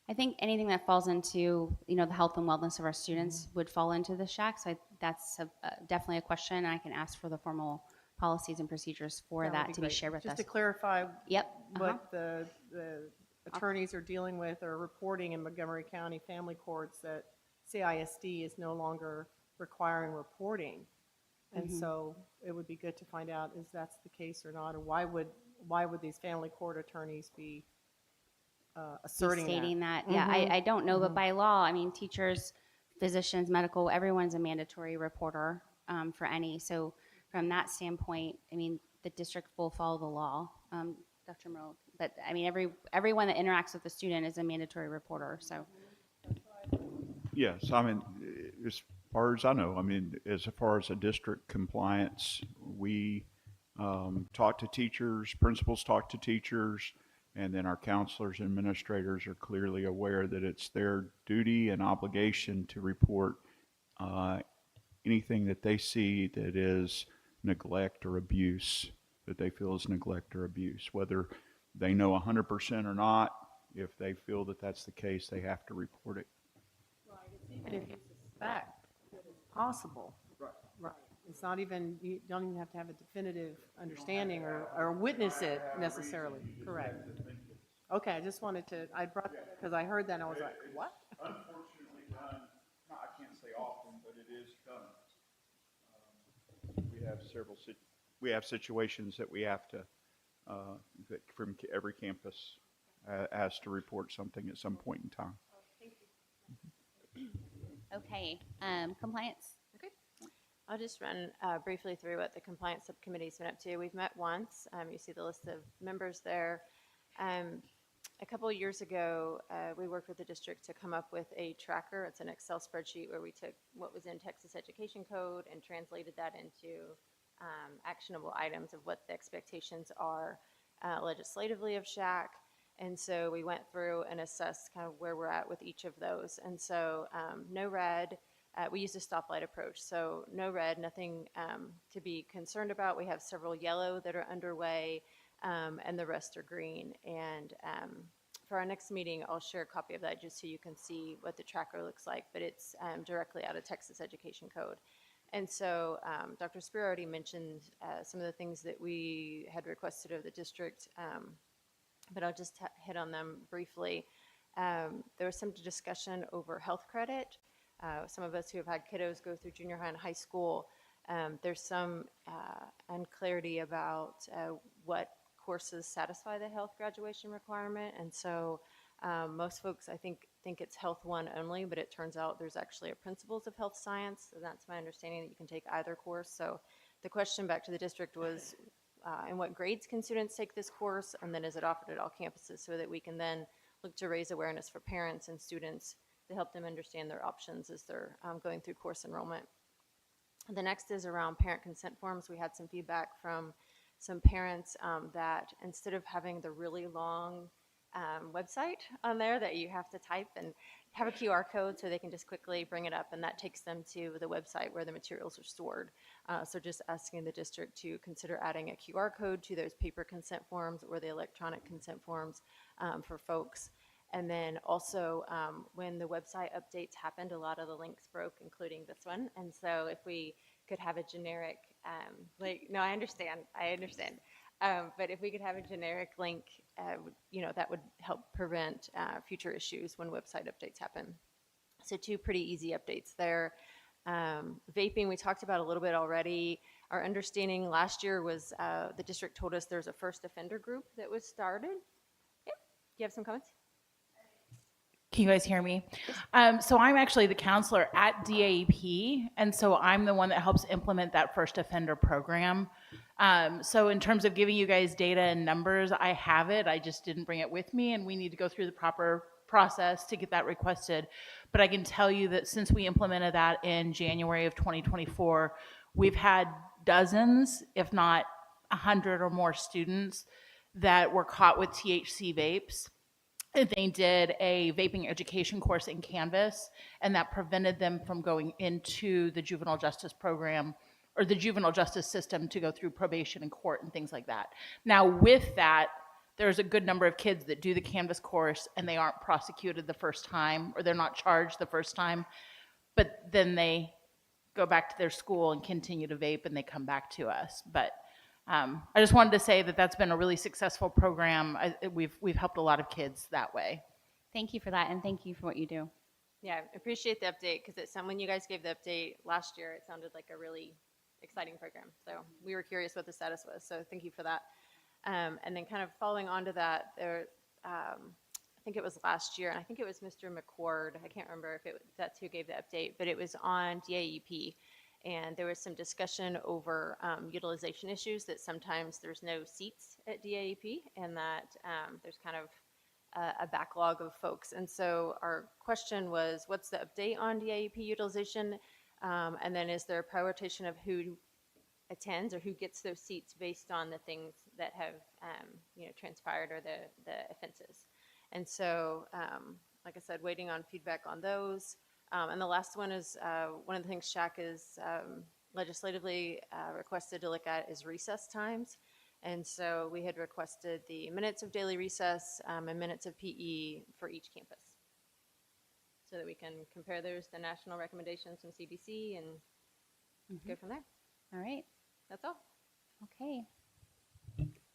Speaker 1: I think anything that falls into, the health and wellness of our students would fall into the shack. So that's definitely a question, and I can ask for the formal policies and procedures for
Speaker 19: That would
Speaker 1: that
Speaker 19: be
Speaker 1: to be
Speaker 19: great.
Speaker 1: shared with us.
Speaker 19: Just to clarify.
Speaker 1: Yep.
Speaker 19: What the attorneys are dealing with or reporting in Montgomery County family courts, that CISD is no longer requiring reporting. And so it would be good to find out if that's the case or not, or why would these family court attorneys be asserting
Speaker 1: stating
Speaker 19: that?
Speaker 1: Yeah, I don't know, but by law, I mean, teachers, physicians, medical, everyone's a mandatory reporter for any. So from that standpoint, I mean, the district will follow the law, Dr. Merle. But I mean, everyone that interacts with the student is a mandatory reporter. So.
Speaker 3: Yes, I mean, as far as I know, I mean, as far as a district compliance, we talk to teachers, principals talk to teachers, and then our counselors and administrators are clearly aware that it's their duty and obligation to report anything that they see that is neglect or abuse, that they feel is neglect or abuse. Whether they know 100% or not, if they feel that that's the case, they have to report it.
Speaker 19: Even if you suspect that it's possible. Right. It's not even, you don't even have to have a definitive understanding or witness it necessarily. Correct. Okay, I just wanted to, I brought that because I heard that and I was like, what?
Speaker 3: Unfortunately done, I can't say often, but it is done. We have situations that we have to, that from every campus has to report something at some point in time.
Speaker 1: Okay, compliance.
Speaker 4: Okay. I'll just run briefly through what the compliance subcommittee's been up to. We've met once. You see the list of members there. A couple of years ago, we worked with the district to come up with a tracker. It's an Excel spreadsheet where we took what was in Texas Education Code and translated that into actionable items of what the expectations are legislatively of SHAC. And so we went through and assessed kind of where we're at with each of those. And so no red, we used a stoplight approach. So no red, nothing to be concerned about. We have several yellow that are underway, and the rest are green. And for our next meeting, I'll share a copy of that just so you can see what the tracker looks like, but it's directly out of Texas Education Code. And so Dr. Spear already mentioned some of the things that we had requested of the district, but I'll just hit on them briefly. There was some discussion over health credit. Some of us who have had kiddos go through junior high and high school, there's some unclarity about what courses satisfy the health graduation requirement. And so most folks, I think it's Health 1 only, but it turns out there's actually a Principles of Health Science. So that's my understanding, that you can take either course. So the question back to the district was, in what grades can students take this course, and then is it offered at all campuses, so that we can then look to raise awareness for parents and students to help them understand their options as they're going through course enrollment. The next is around parent consent forms. We had some feedback from some parents that instead of having the really long website on there that you have to type, and have a QR code so they can just quickly bring it up, and that takes them to the website where the materials are stored. So just asking the district to consider adding a QR code to those paper consent forms or the electronic consent forms for folks. And then also when the website updates happened, a lot of the links broke, including this one. And so if we could have a generic, no, I understand. But if we could have a generic link, that would help prevent future issues when website updates happen. So 2 pretty easy updates there. Vaping, we talked about a little bit already. Our understanding last year was the district told us there's a first offender group that was started. Yeah. Do you have some comments?
Speaker 20: Can you guys hear me? So I'm actually the counselor at DAEP, and so I'm the one that helps implement that first offender program. So in terms of giving you guys data and numbers, I have it. I just didn't bring it with me, and we need to go through the proper process to get that requested. But I can tell you that since we implemented that in January of 2024, we've had dozens, if not 100 or more students that were caught with THC vapes. They did a vaping education course in Canvas, and that prevented them from going into the juvenile justice program or the juvenile justice system to go through probation and court and things like that. Now, with that, there's a good number of kids that do the Canvas course and they aren't prosecuted the first time, or they're not charged the first time, but then they go back to their school and continue to vape and they come back to us. But I just wanted to say that that's been a really successful program. We've helped a lot of kids that way.
Speaker 1: Thank you for that, and thank you for what you do.
Speaker 4: Yeah, I appreciate the update because when you guys gave the update last year, it sounded like a really exciting program. So we were curious what the status was. So thank you for that. And then kind of following on to that, I think it was last year, and I think it was Mr. McCord. I can't remember if that's who gave the update, but it was on DAEP. And there was some discussion over utilization issues, that sometimes there's no seats at DAEP and that there's kind of a backlog of folks. And so our question was, what's the update on DAEP utilization? And then is there a prioritization of who attends or who gets those seats based on the things that have transpired or the offenses? And so, like I said, waiting on feedback on those. And the last one is one of the things SHAC is legislatively requested to look at is recess times. And so we had requested the minutes of daily recess and minutes of PE for each campus so that we can compare those to national recommendations from CDC and go from there.
Speaker 1: All right.
Speaker 4: That's all.
Speaker 1: Okay.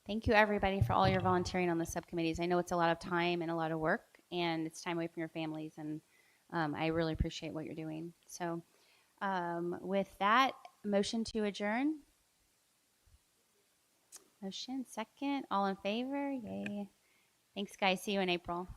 Speaker 1: Thank you, everybody, for all your volunteering on the subcommittees. I know it's a lot of time and a lot of work, and it's time away from your families, and I really appreciate what you're doing. So with that, motion to adjourn. Motion, second. All in favor? Yay. Thanks, guys. See you in April.